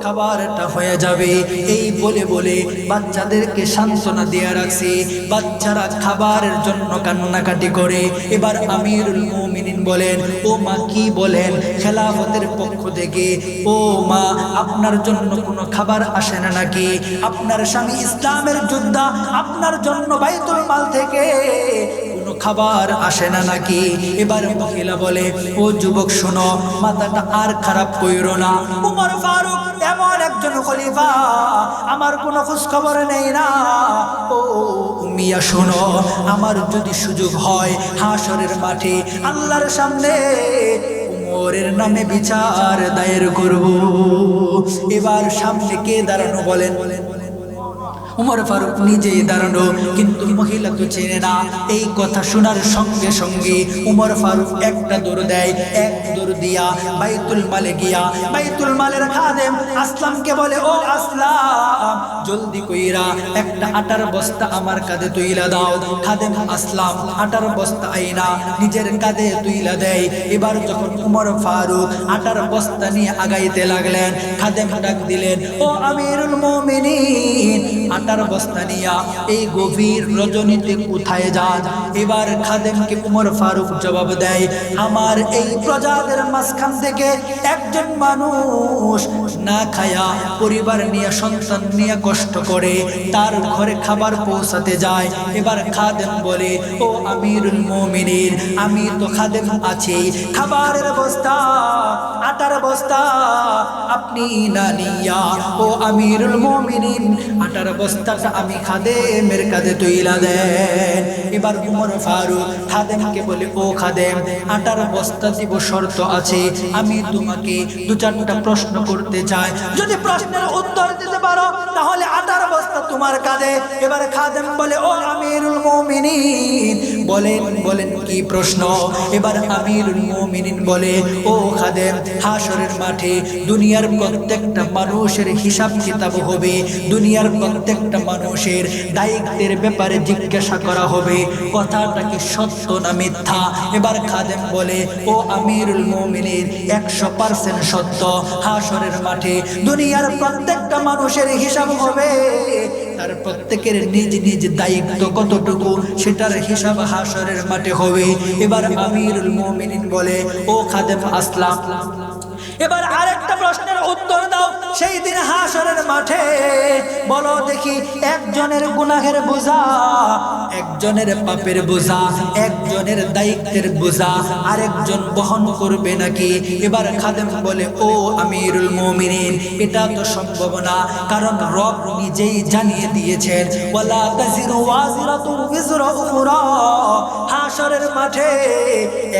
খাবার খাবারটা হয়ে যাবে। এই বলে বলে বাচ্চাদেরকে সান্ত্বনা দিয়ে রাখছে। বাচ্চারা খাবারের জন্য কান্নাকাটি করে। এবার আমিরুল মুমিনিন বলেন, ও মা কি বলেন খেলাফতের পক্ষ থেকে? ও মা, আপনার জন্য কোনো খাবার আসে না নাকি? আপনার স্বামী ইসলামের যোদ্ধা, আপনার জন্য বাইতুল মাল থেকে কোনো খাবার আসে না নাকি? এবার মহিলা বলে, ও যুবক শোনো, মাথাটা আর খারাপ কইরো না। উমর ফারুক এমন একজন খলিফা, আমার কোনো খোঁজ খবর নেই না। ও মিয়া শোনো, আমার যদি সুযোগ হয় হাশরের মাঠে আল্লাহর সামনে উমরের নামে বিচার দায়ের করব। এবার সামনে কে দাঁড়ানো বলেন? উমর ফারুক নিজেই দাঁড়ানো, কিন্তু মহিলা তো চেনে না। এই কথা শোনার সঙ্গে সঙ্গে উমর ফারুক একটা দৌড় দেয়। এক দৌড় দিয়া বাইতুল মালে গিয়া বাইতুল মালের খাদেম আসলামকে বলে, ও আসলাম, জলদি কইরা একটা আটার বস্তা আমার কাঁধে তুইলা দাও। খাদেম আসলাম আটার বস্তা আইনা নিজের কাঁধে তুইলা দেয়। এবার যখন উমর ফারুক আটার বস্তা নিয়ে আগাইতে লাগলেন, খাদেম ডাক দিলেন, ও আমিরুল মুমিনিন, আটার বস্তা নিয়া এই গভীর রজনীতে কোথায় যান? এবার খাদেমকে উমর ফারুক জবাব দেয়, আমার এই প্রজাদের মাঝখান থেকে একজন মানুষ না খায়া পরিবার নিয়ে সন্তান নিয়ে কষ্ট করে তার ঘরে খাবার পৌঁছাতে যায়। এবার খাদেম বলে, ও আমিরুল মুমিনিন, আমি তো খাদেম আছি, খাবারের বস্তা আটার বস্তা আপনি না নিয়া ও আমিরুল মুমিনিন আটার বস্তাটা আমি খাদেমের কাঁধে তুইলা দেন। এবার উমর ফারুক খাদেমকে বলে, ও খাদেম, আটার বস্তা দিব, শর্ত আছে। আমি তোমাকে দু চারটা প্রশ্ন করতে চাই, যদি প্রশ্নের উত্তর দিতে পারো তাহলে আটার বস্তা তোমার কাঁধে। এবার খাদেম বলে, ও আমিরুল মুমিনিন, বলেন বলেন কি প্রশ্ন? এবার আমিরুল মুমিনিন বলে, ও খাদেম, হাশরের মাঠে দুনিয়ার প্রত্যেকটা মানুষের হিসাব কিতাব হবে, দুনিয়ার প্রত্যেকটা মানুষের দায়িত্বের ব্যাপারে জিজ্ঞাসা করা হবে, কথাটা কি সত্য না মিথ্যা? এবার খাদেম বলে, ও আমিরুল মুমিনিন, 100% সত্য। হাশরের মাঠে দুনিয়ার প্রত্যেকটা মানুষের হিসাব হবে, তার প্রত্যেকের নিজ নিজ দায়িত্ব কতটুকু সেটার হিসাব হাশরের মাঠে হবে। এবার আমিরুল মুমিনিন বলে, ও খাদেম আসলাম, এবার আরেকটা প্রশ্নের উত্তর দাও। সেই দিন হাশরের মাঠে বলো দেখি, একজনের গুনাহের বোঝা, একজনের পাপের বোঝা, একজনের দায়িত্বের বোঝা আরেকজন বহন করবে নাকি? এবার খাদেম বলে, ও আমিরুল মুমিনিন, এটা তো সম্ভব না, কারণ রব নিজেই জানিয়ে দিয়েছেন, ওয়ালা তাজিরু ওয়াজিরাতুন বিজরা উখরা, হাশরের মাঠে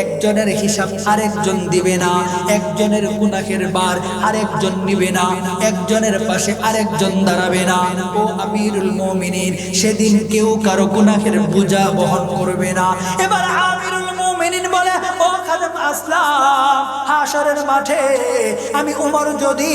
একজনের হিসাব আরেকজন দিবে না, একজনের গুনাহের বার আরেকজন নিবে না, একজনের পাশে আরেকজন দাঁড়াবে না। ও আমিরুল মুমিনিন, সেদিন কেউ কারো গুনাহের বোঝা বহন করবে না। এবার আমিরুল মুমিনিন বলে, ও খাদেম আসলাম, হাশরের মাঠে আমি উমর যদি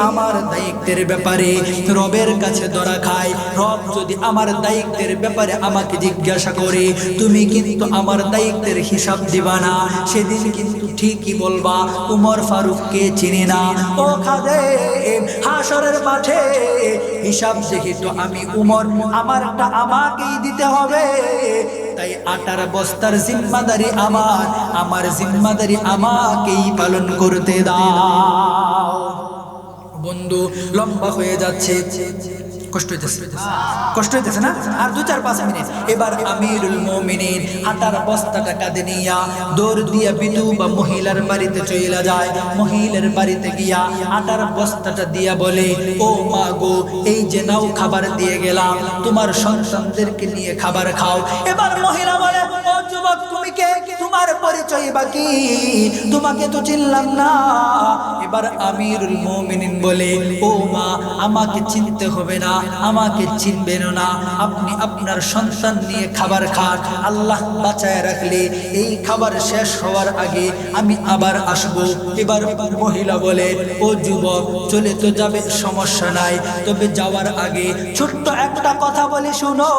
আমার দায়িত্বের ব্যাপারে রবের কাছে ধরা খাই, রব যদি আমার দায়িত্বের ব্যাপারে আমাকে জিজ্ঞাসা করে, তুমি কিন্তু আমার দায়িত্বের হিসাব দিবা না, সেদিন কিন্তু ঠিকই বলবা উমর ফারুককে চিনি না। ও খাদেম, হাশরের মাঠে হিসাব যেহেতু আমি উমর, আমারটা আমাকেই দিতে হবে, তাই আটার বস্তার জিম্মাদারি আমার, আমার জিম্মাদারি আমাকেই পালন করতে দাও। বন্ধু, লম্বা হয়ে যাচ্ছে, কষ্ট হইতেছে, কষ্ট হইতেছে না? আর 2-4-5 মিনিট। এবার আমিরুল মুমিনিন আটার বস্তাটা কাঁধে নিয়া দৌড় দিয়া বিধবা মহিলার বাড়িতে চলে যায়। মহিলার বাড়িতে গিয়া আটার বস্তাটা দিয়া বলে, ও মা গো, এই যে নাও খাবার দিয়ে গেলাম, তোমার সন্তানদেরকে নিয়ে খাবার খাও। এবার মহিলা বলে, ও যুবক, তুমি কে? তোমার পরিচয় বাকি, তোমাকে তো চিনলাম না। এবার আমিরুল মুমিনিন বলে, ও মা, আমাকে চিনতে হবে না, আমাকে চিনবেন না, আপনি আপনার সন্তান নিয়ে খাবার খান, আল্লাহ বাঁচায় রাখলে এই খাবার শেষ হওয়ার আগে আমি আবার আসব। এবার মহিলা বলে, ও যুবক, চলে তো যাবে, সমস্যা নাই, তবে যাওয়ার আগে ছোট্ট একটা কথা বলি শুনো,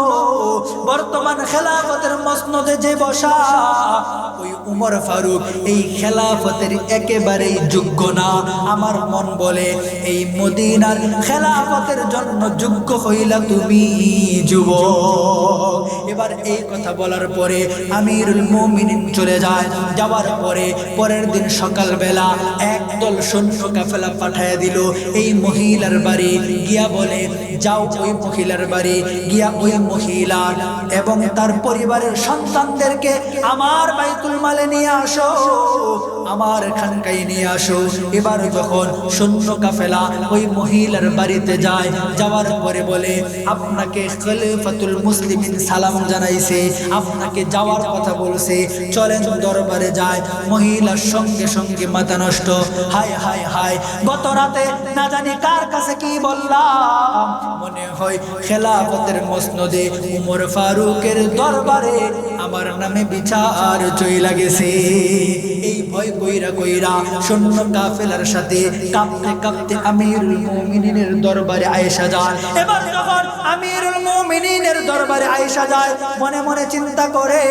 বর্তমান খেলাফতের মসনদে যে বসা, ওই উমর ফারুক এই খেলাফতের একেবারেই যোগ্য না। আমার মন বলে এই মদিনার খেলাফতের জন্য যোগ্য হইলা তুমি যুবক। এবার এই কথা বলার পরে আমিরুল মুমিনিন চলে যায়। যাওয়ার পরে পরের দিন সকালবেলা একদল সৈন্য কাফেলা পাঠায় দিল এই মহিলার বাড়ি। গিয়া বলে যাও ওই মহিলার বাড়ি গিয়া ওই মহিলা এবং তার পরিবারের সন্তানদেরকে আমার বাইতুল মালে নিয়ে আসো, আমার খানকায় নিয়ে আসো। এবার যখন সৈন্য কাফেলা ওই মহিলার বাড়িতে যায়, যাওয়ার পরে বলে আপনাকে খলিফাতুল মুসলিমিন সালাম জানাইছে, আপনাকে যাওয়ার কথা বলছে, চলেন দরবারে যায়। মহিলার সঙ্গে সঙ্গে মাথা নষ্ট, হায় হায় হায়, গত রাতে না জানি কার কাছে কি বললাম, মনে হয় খেলাফতের মসনদে উমর ফারুকের দরবারে আমার নামে বিচার চইলা গেছে। এই ভয় কইরা কইরা সৈন্য কাফেলার সাথে কাঁপতে কাঁপতে আমিরুল মুমিনিনের দরবারে আয়েশা যায়। এবার যখন আমিরুল মুমিনিনের দরবারে আয়েশা যায়, মনে মনে চিন্তা করে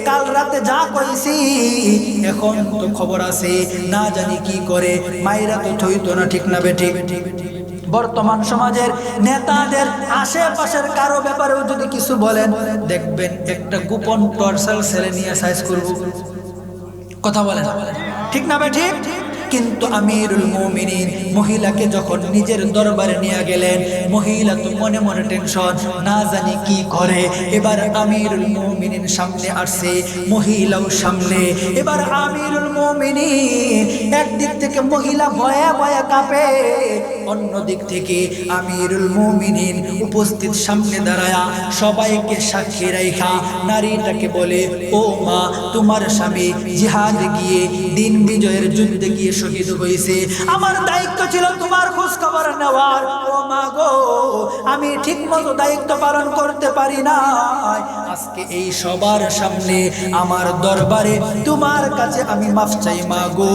কাল রাতে যা কইছি এখন তো খবর আছে, না জানি কি করে মাইরা তো থইতো না, ঠিক না বেঠিক? বর্তমান সমাজের নেতাদের আশেপাশের কারো ব্যাপারেও যদি কিছু বলেন, দেখবেন একটা গোপন টর্চার সেলে নিয়ে সাইজ করব। কথা বলেন, ঠিক না বেঠিক? কিন্তু আমিরুল মুমিনিন মহিলাকে যখন নিজের দরবারে নিয়ে গেলেন, মহিলা তো মনে মনে টেনশন, না জানি কি করে। এবার আমিরুল মুমিনিন সামনে আসছে, মহিলাও সামনে। এবার আমিরুল মুমিনিন একদিক থেকে মহিলা ভয়ে ভয়ে কাঁপে, অন্য দিক থেকে আমিরুল মুমিনিন উপস্থিত সামনে দাঁড়ায়া সবাইকে সাক্ষী রাখা নারীটাকে বলে, ও মা, তোমার স্বামী জিহাদে গিয়ে দিন বিজয়ের যুদ্ধে গিয়ে শহীদ হয়েছে, আমার দায়িত্ব ছিল তোমার খোঁজ খবর নেওয়ার। ও মা গো, আমি ঠিক মতো দায়িত্ব পালন করতে পারি না, আজকে এই সবার সামনে আমার দরবারে তোমার কাছে আমি মাফ চাই। মা গো,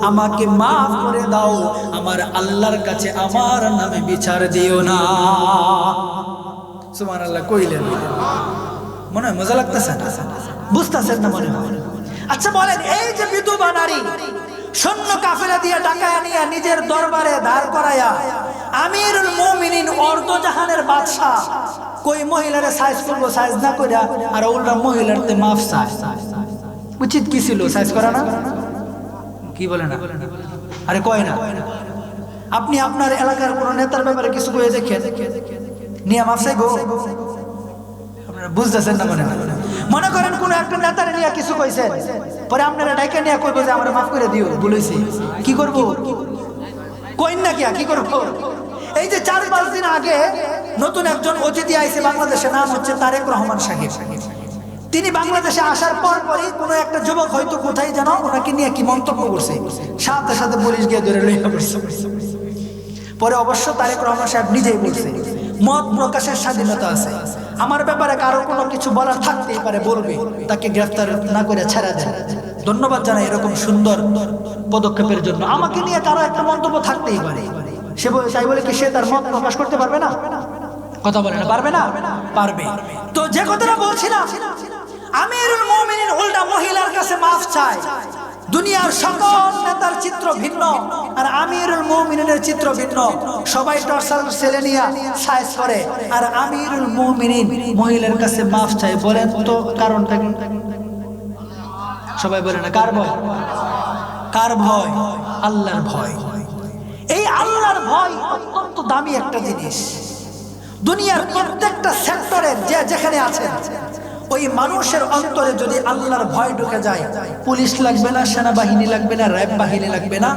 আমাকে মাফ করে দাও, আমার আল্লাহর কাছে আমার নামে বিচার দিও না। সুবহানাল্লাহ কইলেন, মনে হয় মজা লাগতেছে না? বুঝতেছেন না মনে হয়? আচ্ছা বলেন, এই যে বিধবা নারী সৈন্য কাফেলা দিয়ে ডাকায়া নিয়ে নিজের দরবারে দাঁড় করায়া আমিরুল মুমিনিন অর্ধজাহানের বাদশা কই মহিলারে সাইজ করবো, সাইজ না কইরা আর উল্টা মহিলারতে মাফ চায়। উচিত কি ছিল সাইজ করা না? কি বলে না? আরে কয় না? আপনি আপনার এলাকার কোন নেতার ব্যাপারে কিছু কয়ে দেখেন, নিয়ে মাফ চাইবো? আপনারা বুঝতেছেন না মনে হয়? মনে করেন কোন একটা নেতারে নিয়ে কিছু কইছেন, পরে আপনারা ডাইকে নিয়ে কইবো যে আমরা মাফ করে দিও, বলেছি, কি করব? কইন না কি করব? এই যে 4-5 দিন আগে নতুন একজন অতিথি আইছে বাংলাদেশে, নাম হচ্ছে তারেক রহমান সাহেব। তিনি বাংলাদেশে আসার পরই কোনো একটা যুবক হয়তো কোথায় যেন ওনাকে নিয়ে কি মন্তব্য করছে, সাথে সাথে পুলিশ গিয়ে ধরে লইয়া পড়ছে। পরে অবশ্য তারেক রহমান সাহেব নিজেই বলছে, মত প্রকাশের স্বাধীনতা আছে, আমার ব্যাপারে কারো কোনো কিছু বলার থাকতেই পারে, বলবে, তাকে গ্রেফতার না করে ছেড়ে দেন। ধন্যবাদ জানাই এরকম সুন্দর পদক্ষেপের জন্য। আমাকে নিয়ে কারো একটা মন্তব্য থাকতেই পারে, সে তাই বলে কি সে তার মত প্রকাশ করতে পারবে না? কথা বলে না, পারবে না? পারবে। তো যে কথাটা বলছিলাম, আমিরুল মুমিনিন উল্টা মহিলার কাছে মাফ চায়। দুনিয়ার সকল নেতার চিত্র ভিন্ন আর আমিরুল মুমিনিনের চিত্র ভিন্ন। সবাই টর্চার সেলে নিয়ে সাইজ করে আর আমিরুল মুমিনিন মহিলার কাছে মাফ চায়। বলেন তো কারণটা কি? সবাই বলে না, কার ভয়? কার ভয়? আল্লাহর ভয়। এই আল্লাহর ভয় অত্যন্ত দামি একটা জিনিস। দুনিয়ার প্রত্যেকটা সেক্টরের যে যেখানে আছে ওই মানুষের অন্তরে যদি আল্লাহর ভয় ঢুকে যায়, পুলিশ লাগবে না, সেনাবাহিনী লাগবে না, র্যাব বাহিনী লাগবে না,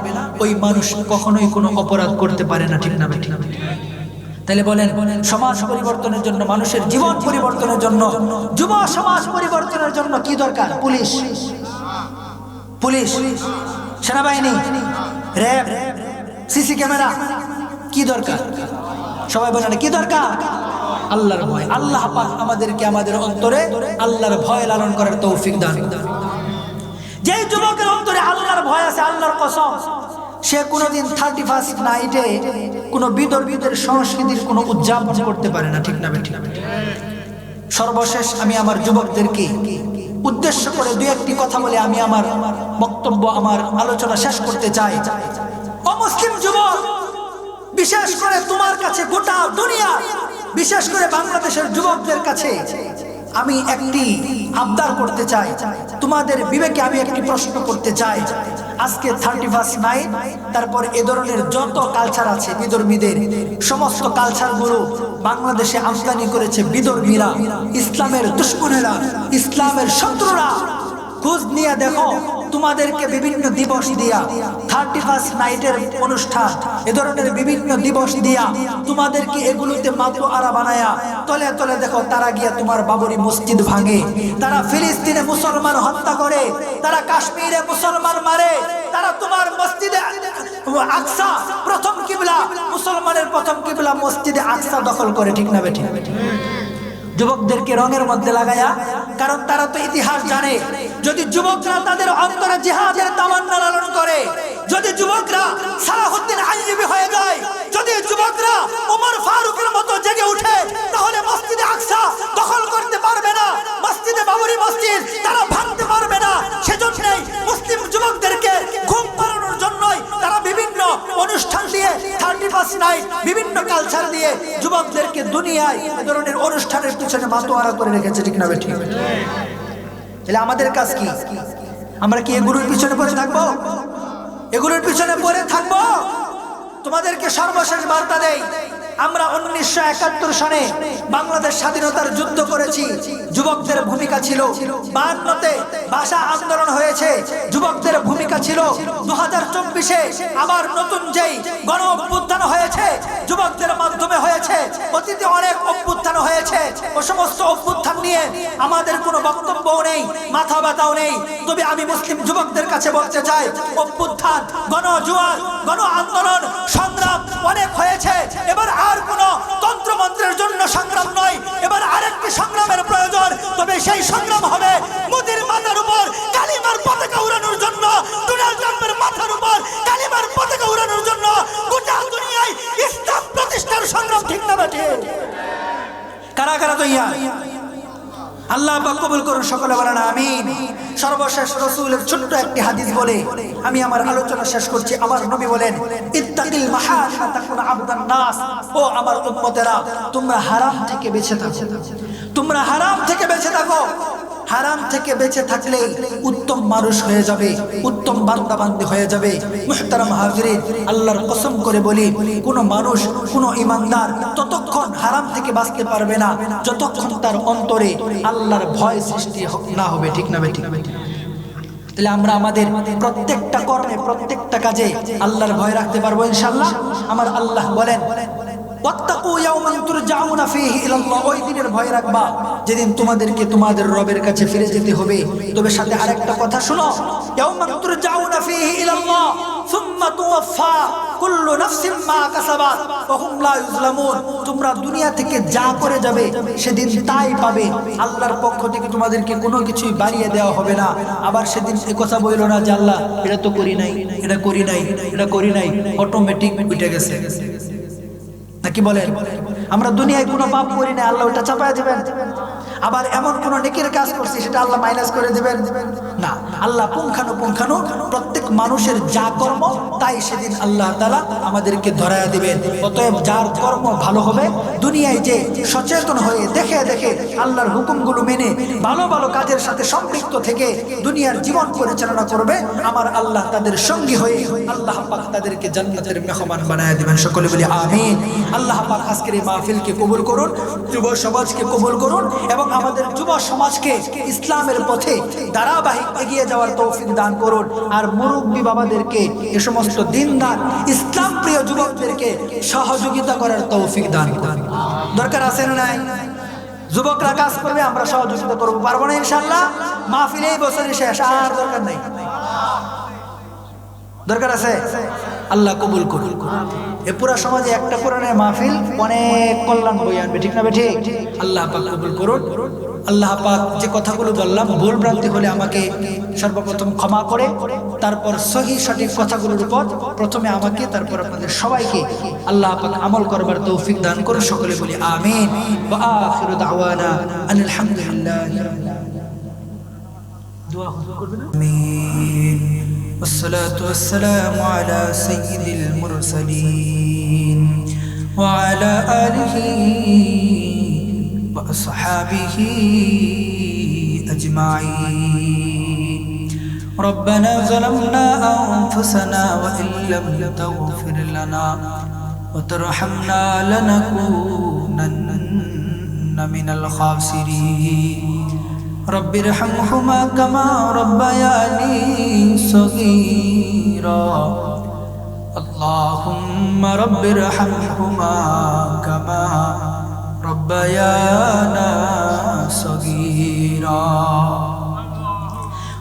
ওই মানুষ কখনোই কোনো অপরাধ করতে পারে না, ঠিক না? ঠিক না? তাহলে বলেন, সমাজ পরিবর্তনের জন্য, মানুষের জীবন পরিবর্তনের জন্য, যুব সমাজ পরিবর্তনের জন্য কি দরকার? পুলিশ, পুলিশ, সেনাবাহিনী, র্যাব, সিসি ক্যামেরা, কি দরকার? সবাই বলেন কি দরকার? আল্লাহর ভয়। আল্লাহ পাক আমাদেরকে আমাদের অন্তরে আল্লাহর ভয় লালন করার তৌফিক দান করুন। যে যুবকের অন্তরে আল্লাহর ভয় আছে, আল্লাহর কসম, সে কোনোদিন 31st নাইটে কোনো বিতর্কিতের সংস্কৃতির কোনো উদযাপন করতে পারে না, ঠিক না? ঠিক। সর্বশেষ আমি আমার যুবকদেরকে উদ্দেশ্য করে দুই একটি কথা বলে আমি আমার বক্তব্য, আমার আলোচনা শেষ করতে চাই। অমুসলিম যুবক, বিশেষ করে তোমার কাছে, গোটা দুনিয়া, বিশেষ করে বাংলাদেশের যুবকদের কাছে আমি একটি আবদার করতে চাই, তোমাদের বিবেকে আমি একটি প্রশ্ন করতে চাই। আজকে 31 নাইট, তারপর এ ধরনের যত কালচার আছে বিধর্মীদের, সমস্ত কালচারগুলো বাংলাদেশে আমদানি করেছে বিধর্মীরা, ইসলামের দুশমনেরা, ইসলামের শত্রুরা। খোঁজ নিয়ে দেখো, তোমাদেরকে বিভিন্ন দিবস দিয়া, 31 নাইটের অনুষ্ঠান, এ ধরনের বিভিন্ন দিবস দিয়া তোমাদেরকে এগুলোতে মাতোয়ারা বানায়া তলে তলে দেখো তারা গিয়া তোমার বাবরি মসজিদ ভাঙে, তারা ফিলিস্তিনে মুসলমান হত্যা করে, তারা কাশ্মীরে মুসলমান মারে, তারা তোমার মসজিদে আকসা, প্রথম কিবলা, মুসলমানের প্রথম কিবলা মসজিদে আকসা দখল করে। ঠিক না বেঠিক? যুবকদেরকে রঙের মধ্যে লাগায়া, কারণ তারা তো ইতিহাস জানে। যদি যুবকরা তাদের অন্তরে জিহাদের তামান্না লালন করে, যদি যুবকরা সালাহুদ্দিন আইয়ুবী হয়ে যায়, যদি যুবকরা ওমর ফারুকের মতো জেগে উঠে, তাহলে মসজিদে আকসা দখল করতে পারবে না, মসজিদে বাবরি মসজিদ তারা ভাঙতে পারবে না। সেজন্যই মুসলিম যুবকদেরকে ঘুম পাড়ানোর জন্যই তারা বিভিন্ন অনুষ্ঠান দিয়ে, 31 নাইট, বিভিন্ন কালচার দিয়ে যুবকদেরকে দুনিয়ায় এ ধরনের অনুষ্ঠানের পিছনে মাতোয়ারা করে রেখেছে। ঠিক না বেঠিক? তাহলে আমাদের কাজ কি? আমরা কি এগুলোর পিছনে পড়ে থাকবো? এগুলোর পিছনে পড়ে থাকবো? তোমাদেরকে সর্বশেষ বার্তা দেই, আমরা 1971 সনে বাংলাদেশ স্বাধীনতার যুদ্ধ করেছি, যুবকদের ভূমিকা ছিল। 52তে ভাষা আন্দোলন হয়েছে, যুবকদের ভূমিকা ছিল। 2024-এ আবার নতুন যেই গণ অভ্যুত্থান হয়েছে, যুবকদের মাধ্যমে হয়েছে। অতীতে অনেক অভ্যুত্থান হয়েছে, ও সমস্ত অভ্যুত্থান নিয়ে আমাদের কোনো বক্তব্যও নেই, মাথা ব্যথাও নেই। তবে আমি মুসলিম যুবকদের কাছে বলতে চাই, অভ্যুত্থান, গণজোয়ার, গণ আন্দোলন, সংগ্রাম অনেক হয়েছে। এবার আর কোনো তন্ত্রমন্ত্রের জন্য সংগ্রাম নয়, এবার আরেকটি সংগ্রামের প্রয়োজন। তবে সেই সংগ্রাম হবে মোদির মাথার উপর কালিমার পতাকা উড়ানোর জন্য, ডোনাল্ড ট্রাম্পের মাথার উপর কালিমার পতাকা উড়ানোর জন্য, গোটা দুনিয়ায় ইসলাম প্রতিষ্ঠার সংগ্রাম। ঠিক না বেঠিক? কারা কারা তৈয়ার? আল্লাহ পাক কবুল করুন, সকলে বলেন আমিন। সর্বশেষ রাসূলের ছোট্ট একটি হাদিস বলে আমি আমার আলোচনা শেষ করছি। আমার নবী বলেন, ইত্তাকিল মাহারিমা তাকুন আবদান নাস। ও আমার উম্মতেরা, তোমরা হারাম থেকে বেঁচে থাকো, তোমরা হারাম থেকে বেঁচে থাকো। হারাম থেকে বেঁচে থাকলে উত্তম মানুষ হয়ে যাবে, উত্তম বান্দা বান্দি হয়ে যাবে। মুহতারাম হাজিরিন, আল্লাহর কসম করে বলি, কোন মানুষ, কোন ঈমানদার ততক্ষণ হারাম থেকে বাঁচতে পারবে না যতক্ষণ তার অন্তরে আল্লাহর ভয় সৃষ্টি না হবে। ঠিক না বেঠিক? তাহলে আমরা আমাদের প্রত্যেকটা কর্মে, প্রত্যেকটা কাজে আল্লাহর ভয় রাখতে পারবো ইনশাআল্লাহ। আমার আল্লাহ বলেন, ওয়াত্তাকু ইয়াওমান তুরজাউনা ফীহি ইলাল্লাহ। ওই দিনের ভয় রাখবা যেদিন তোমাদেরকে তোমাদের রবের কাছে ফিরে যেতে হবে। তবে সাথে আরেকটা কথা শুনো, ইয়াওমান তুরজাউনা ফীহি ইলাল্লাহ সুম্মা তুওয়াফা কুল্লু নাফসিন মা কাসাবাত ওয়া হুম লা ইউজলামুন। তোমরা দুনিয়া থেকে যা করে যাবে সেদিন তাই পাবে। আল্লাহর পক্ষ থেকে তোমাদেরকে কোনো কিছুই বাড়িয়ে দেওয়া হবে না। আবার সেদিন এই কথা বইলো না যে আল্লাহ এটা তো করি নাই, এটা করি নাই, এটা করি নাই, অটোমেটিক উঠে গেছে। নাকি বলেন? আমরা দুনিয়ায় কোনো পাপ করি না, আল্লাহ ওটা চাপায় দিবেন। আবার এমন কোন নেকির কাজ করছি সেটা আল্লাহ মাইনাস করে দিবেন না। আল্লাহ পুঙ্খানুপুঙ্খানু প্রত্যেক মানুষের যা কর্ম তাই সেদিন আল্লাহ তাআলা আমাদেরকে ধরায়া দিবেন। অতএব যার কর্ম ভালো হবে, দুনিয়ায় যে সচেতন হয়ে দেখে দেখে আল্লাহর হুকুমগুলো মেনে ভালো ভালো কাজের সাথে সম্পৃক্ত থেকে দুনিয়ার জীবন পরিচালনা করবে, আমার আল্লাহ তাদের সঙ্গী হয়ে আল্লাহ পাক তাদেরকে জান্নাতের মেহমান বানায়া দিবেন। সকলে বলি আমিন। আল্লাহ পাক আজকের এই মাহফিলকে কবুল করুন, যুব সমাজকে কবুল করুন এবং আমাদের যুব সমাজকে ইসলামের পথে ধারাবাহিক এগিয়ে যাওয়ার তৌফিক দান করুন। আর মুরব্বী বাবাদেরকে, এ সমস্ত দিনদার ইসলাম প্রিয় যুবকদেরকে সহযোগিতা করার তৌফিক দান করুন। দরকার আছে না নাই? যুবকরা কাজ করবে, আমরা সহযোগিতা করবো, পারবো না ইনশাআল্লাহ? মাহফিল এই বছরই শেষ, আর দরকার নাই। দরকার আছে? আল্লাহ কবুল করুন। এ পুরা সমাজে একটা কোরআনের মাহফিল অনেক কল্যাণ বই আনবে। ঠিক না বেঠিক? আল্লাহ পাক কবুল করুন। আল্লাহ পাক যে কথাগুলো বললাম ভুল ভ্রান্তি হলে আমাকে সর্বপ্রথম ক্ষমা করে, তারপর সহি সঠিক কথাগুলোর উপর প্রথমে আমাকে, তারপর আপনাদের সবাইকে আল্লাহ পাক আমল করবার তৌফিক দান করুন। সকলে বলি আমিন। ওয়া আখিরু দাওয়ানা আনিল হামদুলিল্লাহি। দোয়া হুজুর করবেন আমিন والصلاة والسلام على سيد المرسلين وعلى آله وأصحابه أجمعين ربنا ظلمنا أنفسنا وإن لم تغفر لنا وترحمنا لنكونن من الخاسرين رب ارحمهما كما ربياني صغيرا اللهم رب ارحمهما كما ربيانا صغيرا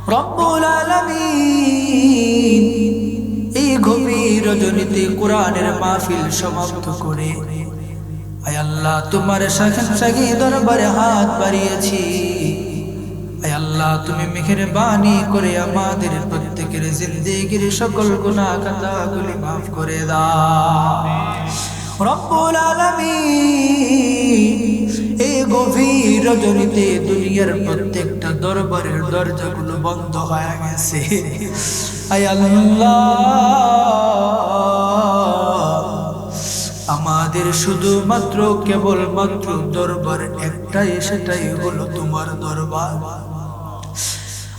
رب العالمين এই গভীর রজনীতে কোরআনের মাহফিল সমাপ্ত করে আয় আল্লাহ তোমার শাহী দরবারে হাত বাড়িয়েছি আয় আল্লাহ তুমি মেহেরবানি করে আমাদের প্রত্যেকের জিন্দেগির সকল গুনাহ খাতাগুলি মাফ করে দাও রব্বুল আলামিন এই গভীর রজনীতে দুনিয়ার প্রত্যেকটা দরবারের দরজাগুলো বন্ধ হয়ে গেছে আয় আল্লাহ আমাদের শুধুমাত্র কেবলমাত্র দরবার একটাই সেটাই হলো তোমার দরবার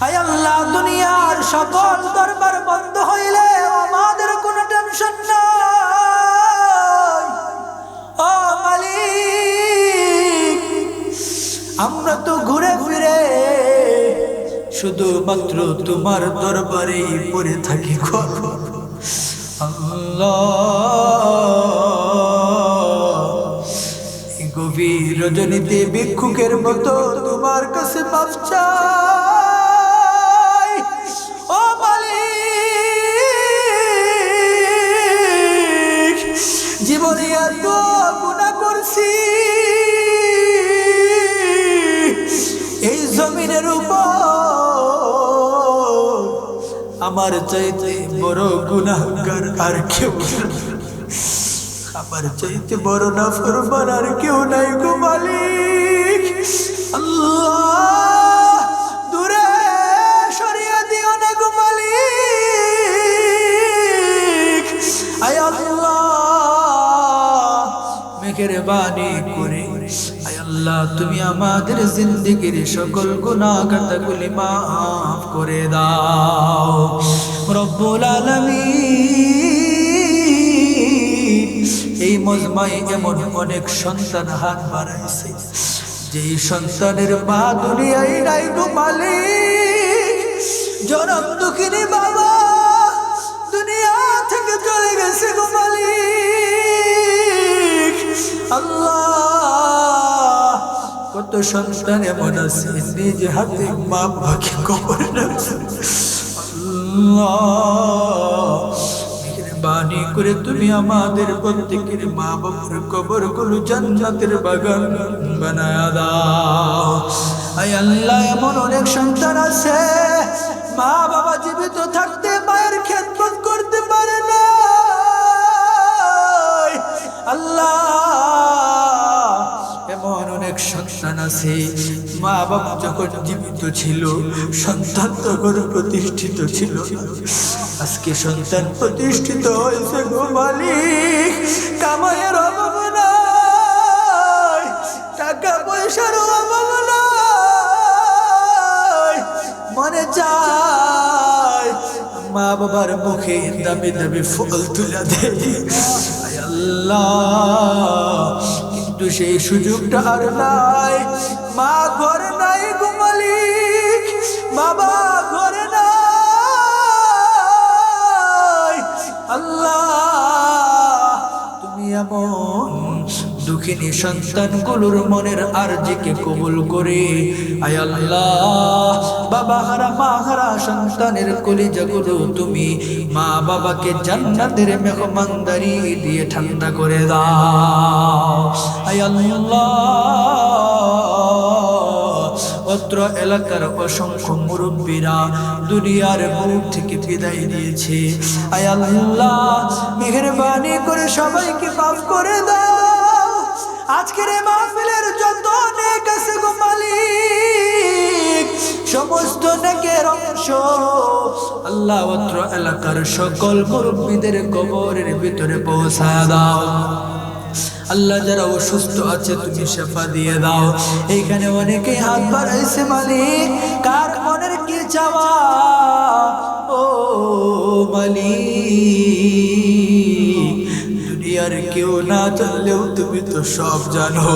আয় আল্লাহ দুনিয়ার সকল দরবার বন্ধ হইলে আমাদের কোনো টেনশন নাই ও মালিক আমরা তো ঘুরে ফিরে শুধুমাত্র তোমার দরবারেই পড়ে থাকি আল্লাহ গভীর রজনীতে ভিক্ষুকের মতো তোমার কাছে মাফ চাই ও মালিক জীবনে এত গুনাহ করছি এই জমিনের উপর আমার চাইতে বড় গুনাহগার আর কেউ আমার চাইতে বড় নাফরমান আর কেউ নাই গো মালিক আল্লাহ দূরে সরিয়ে দিও না গো মালিক আয় আল্লাহ মেহেরবানি করে আয় আল্লাহ তুমি আমাদের জিন্দেগির সকল গুনাহ খাতাগুলি মাফ করে দাও রব্বুল আলামিন এই মজমায় এমন অনেক সন্তান হাত বাড়াইছে যেই সন্তানের মা দুনিয়ায় নাই গো মালিক জনম দুঃখিনী বাবা দুনিয়া থেকে চলে গেছে গো মালিক আল্লাহ কত সন্তান এমন আছে নিজ হাতে মা বাবাকে কবর রাখছে আল্লাহ মেহেরবানি করে তুমি আমাদের প্রত্যেকের মা বাবার কবরগুলো জান্নাতের বাগান বানায়া দাও আয় আল্লাহ এমন অনেক সন্তান আছে মা বাবা জীবিত থাকতে মায়ের খেদমত করতে পারে না আল্লাহ এমন অনেক সন্তান আছে মা বাবা যখন জীবিত ছিল সন্তান তখন প্রতিষ্ঠিত ছিল আজকে সন্তান প্রতিষ্ঠিত হয়েছে গো মালিক কামাইয়ের অভাব নাই টাকা পয়সার অভাব নাই মনে চায় মা বাবার মুখে দামি দামি ফল তুলে দেয় আল্লাহ কিন্তু সেই সুযোগটা আর নাই মা ঘর নাই গো মালিক বাবা ঘর নাই আল্লাহ তুমি এমন দুঃখিনী সন্তানগুলোর মনের আরজিকে কবুল করে আয় আল্লাহ বাবা হারা মা হারা সন্তানের কলিজাগুলো তুমি মা বাবাকে জান্নাতের মেহমানদারি দিয়ে ঠান্ডা করে দাও আয় আল্লাহ অত্র এলাকার অসংখ্য মুরব্বীরা দুনিয়ার বুক থেকে বিদায় নিয়েছে আয় আল্লাহ মেহেরবানি করে সবাইকে মাফ করে দাও আজকের এই মাহফিলের যত নেক আছে গো মালিক সমস্ত নেকের অংশ আল্লাহ অত্র এলাকার সকল মুরব্বীদের কবরের ভিতরে পৌঁছায় দাও। আল্লাহ যারা অসুস্থ আছে তুমি শেফা দিয়ে দাও। এইখানে অনেকে হাত বাড়াইছে মালিক, কার মনের কি চাওয়া ও মালিক, দুনিয়ার কেউ না জানলেও তুমি তো সব জানো।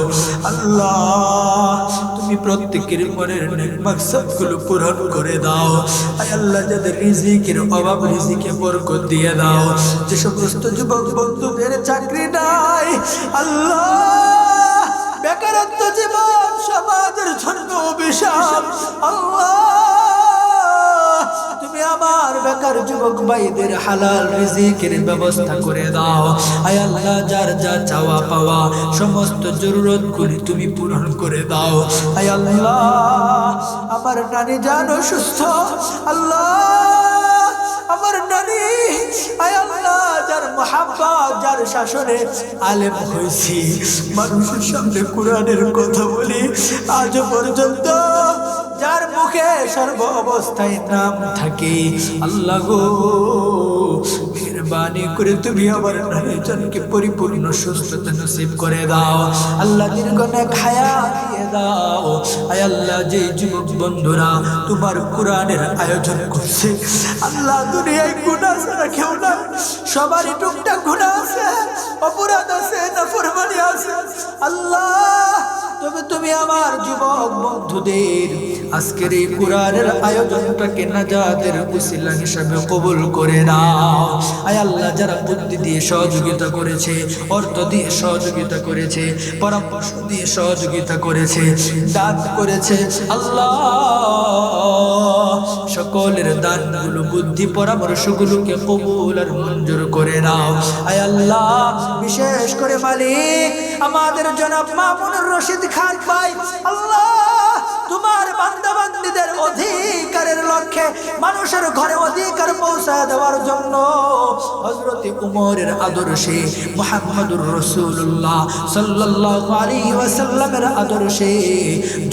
আল্লাহ তুমি প্রত্যেকের মনের নেক মাকসাদগুলো পূরণ করে দাও। আয় আল্লাহ যাদের রিজিকের অভাব রিজিকে বরকত দিয়ে দাও। যে সমস্ত যুবক বন্ধুদের চাকরি নাই আল্লাহ, বেকারত্ব জীবন সমাজের জন্য অভিশাপ, আল্লাহ তুমি আমার বেকার যুবক ভাইদের হালাল রিজিকের ব্যবস্থা করে দাও। আয় আল্লাহ যার যা চাওয়া পাওয়া সমস্ত জরুরতগুলি তুমি পূরণ করে দাও। আয় আল্লাহ আমার নানি জান অসুস্থ, আল্লাহ আমার নানি, আয় আল্লাহ যার মহাব্বত যার শাসনে আলেম হয়েছি, মানুষের সামনে কোরআনের কথা বলি, আজ পর্যন্ত যার মুখে সর্ব অবস্থায় নাম থাকে, আল্লাহ গো মেহেরবানি করে তুমি আমার নানিজানকে পরিপূর্ণ সুস্থতা নসিব করে দাও। আল্লাহ দীর্ঘনেক হায়াত দিয়ে দাও। আয় আল্লাহ যে যুবক বন্ধুরা তোমার কোরআনের আয়োজন করছে, আল্লাহ দুনিয়ায় গুনাহ ছাড়া কেউ না, সবারই টুকটাক গুনাহ আছে, অপরাধ আছে, নাফরমানি আছে। আল্লাহ তবে তুমি আমার যুবক বন্ধুদের আজকের এই কোরআনের আয়োজনটাকে নাজাতের উসিলা হিসাবে কবুল করে নাও। আয় আল্লাহ যারা বুদ্ধি দিয়ে সহযোগিতা করেছে, অর্থ দিয়ে সহযোগিতা করেছে, পরামর্শ দিয়ে সহযোগিতা করেছে, দান করেছে, আল্লাহ সকলের দানগুলো বুদ্ধি পরামর্শগুলোকে কবুল আর মঞ্জুর করে নাও। আয় আল্লাহ বিশেষ করে মালিক আমাদের জনাব মামুনুর রশিদ খান ভাই, আল্লাহ তোমার বান্দা বান্দীদের অধিকারের লক্ষ্যে মানুষের ঘরে অধিকার পৌঁছায় দেওয়ার জন্য হযরত উমরের আদর্শে, মুহাম্মদুর রাসূলুল্লাহ সাল্লাল্লাহু আলাইহি ওয়াসাল্লামের আদর্শে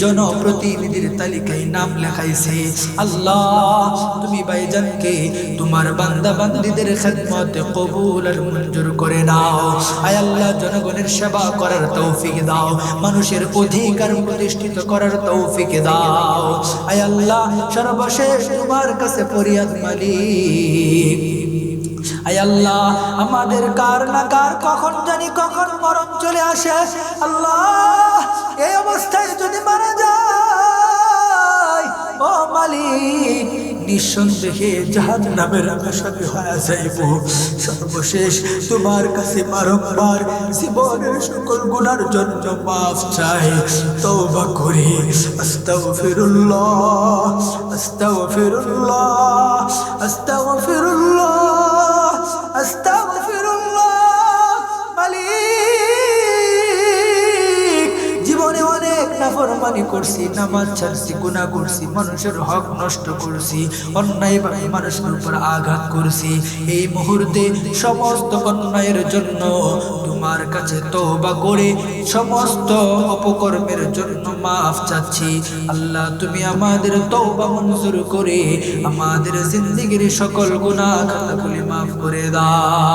জনপ্রতিনিধির তালিকায় নাম লেখাইছে। আল্লাহ তুমি ভাইজানকে তোমার বান্দা বান্দীদের খেদমতে কবুল আর মঞ্জুর করে নাও। আয় আল্লাহ জনগণের সেবা করার তৌফিক দাও, মানুষের অধিকার প্রতিষ্ঠিত করার তৌফিক দাও। আয় আল্লাহ সর্বশেষ তোমার কাছে ফরিয়াদ মালিক, আয় আল্লাহ আমাদের কার না কার কখন জানি কখন মরণ চলে আসে। আল্লাহ এই অবস্থায় যদি মারা যায় ও মালিক নিঃসন্দেহে জাহান্নামের আসামি হয়ে যাইব। সর্বশেষ তোমার কাছে বারংবার জীবনের সকল গুনার জন্য মাফ চাই, তওবা করি। আস্তাগফিরুল্লাহ আস্তাগফিরুল্লাহ আস্তাগফিরুল্লাহ আস্তাগফিরুল্লাহ। মালিক জীবনে অনেক নাফরমানি করছি, নামাজ ছাড়ছি, গুনাহ করছি, মানুষের হক নষ্ট করছি, অন্যায়ভাবে মানুষের উপর আঘাত করছি। এই মুহূর্তে সমস্ত অন্যায়ের জন্য তোমার কাছে তওবা করে সমস্ত অপকর্মের জন্য মাফ চাচ্ছি। আল্লাহ তুমি আমাদের তওবা মঞ্জুর করে আমাদের জিন্দেগীর সকল গুনাহ খাতাগুলি মাফ করে দাও।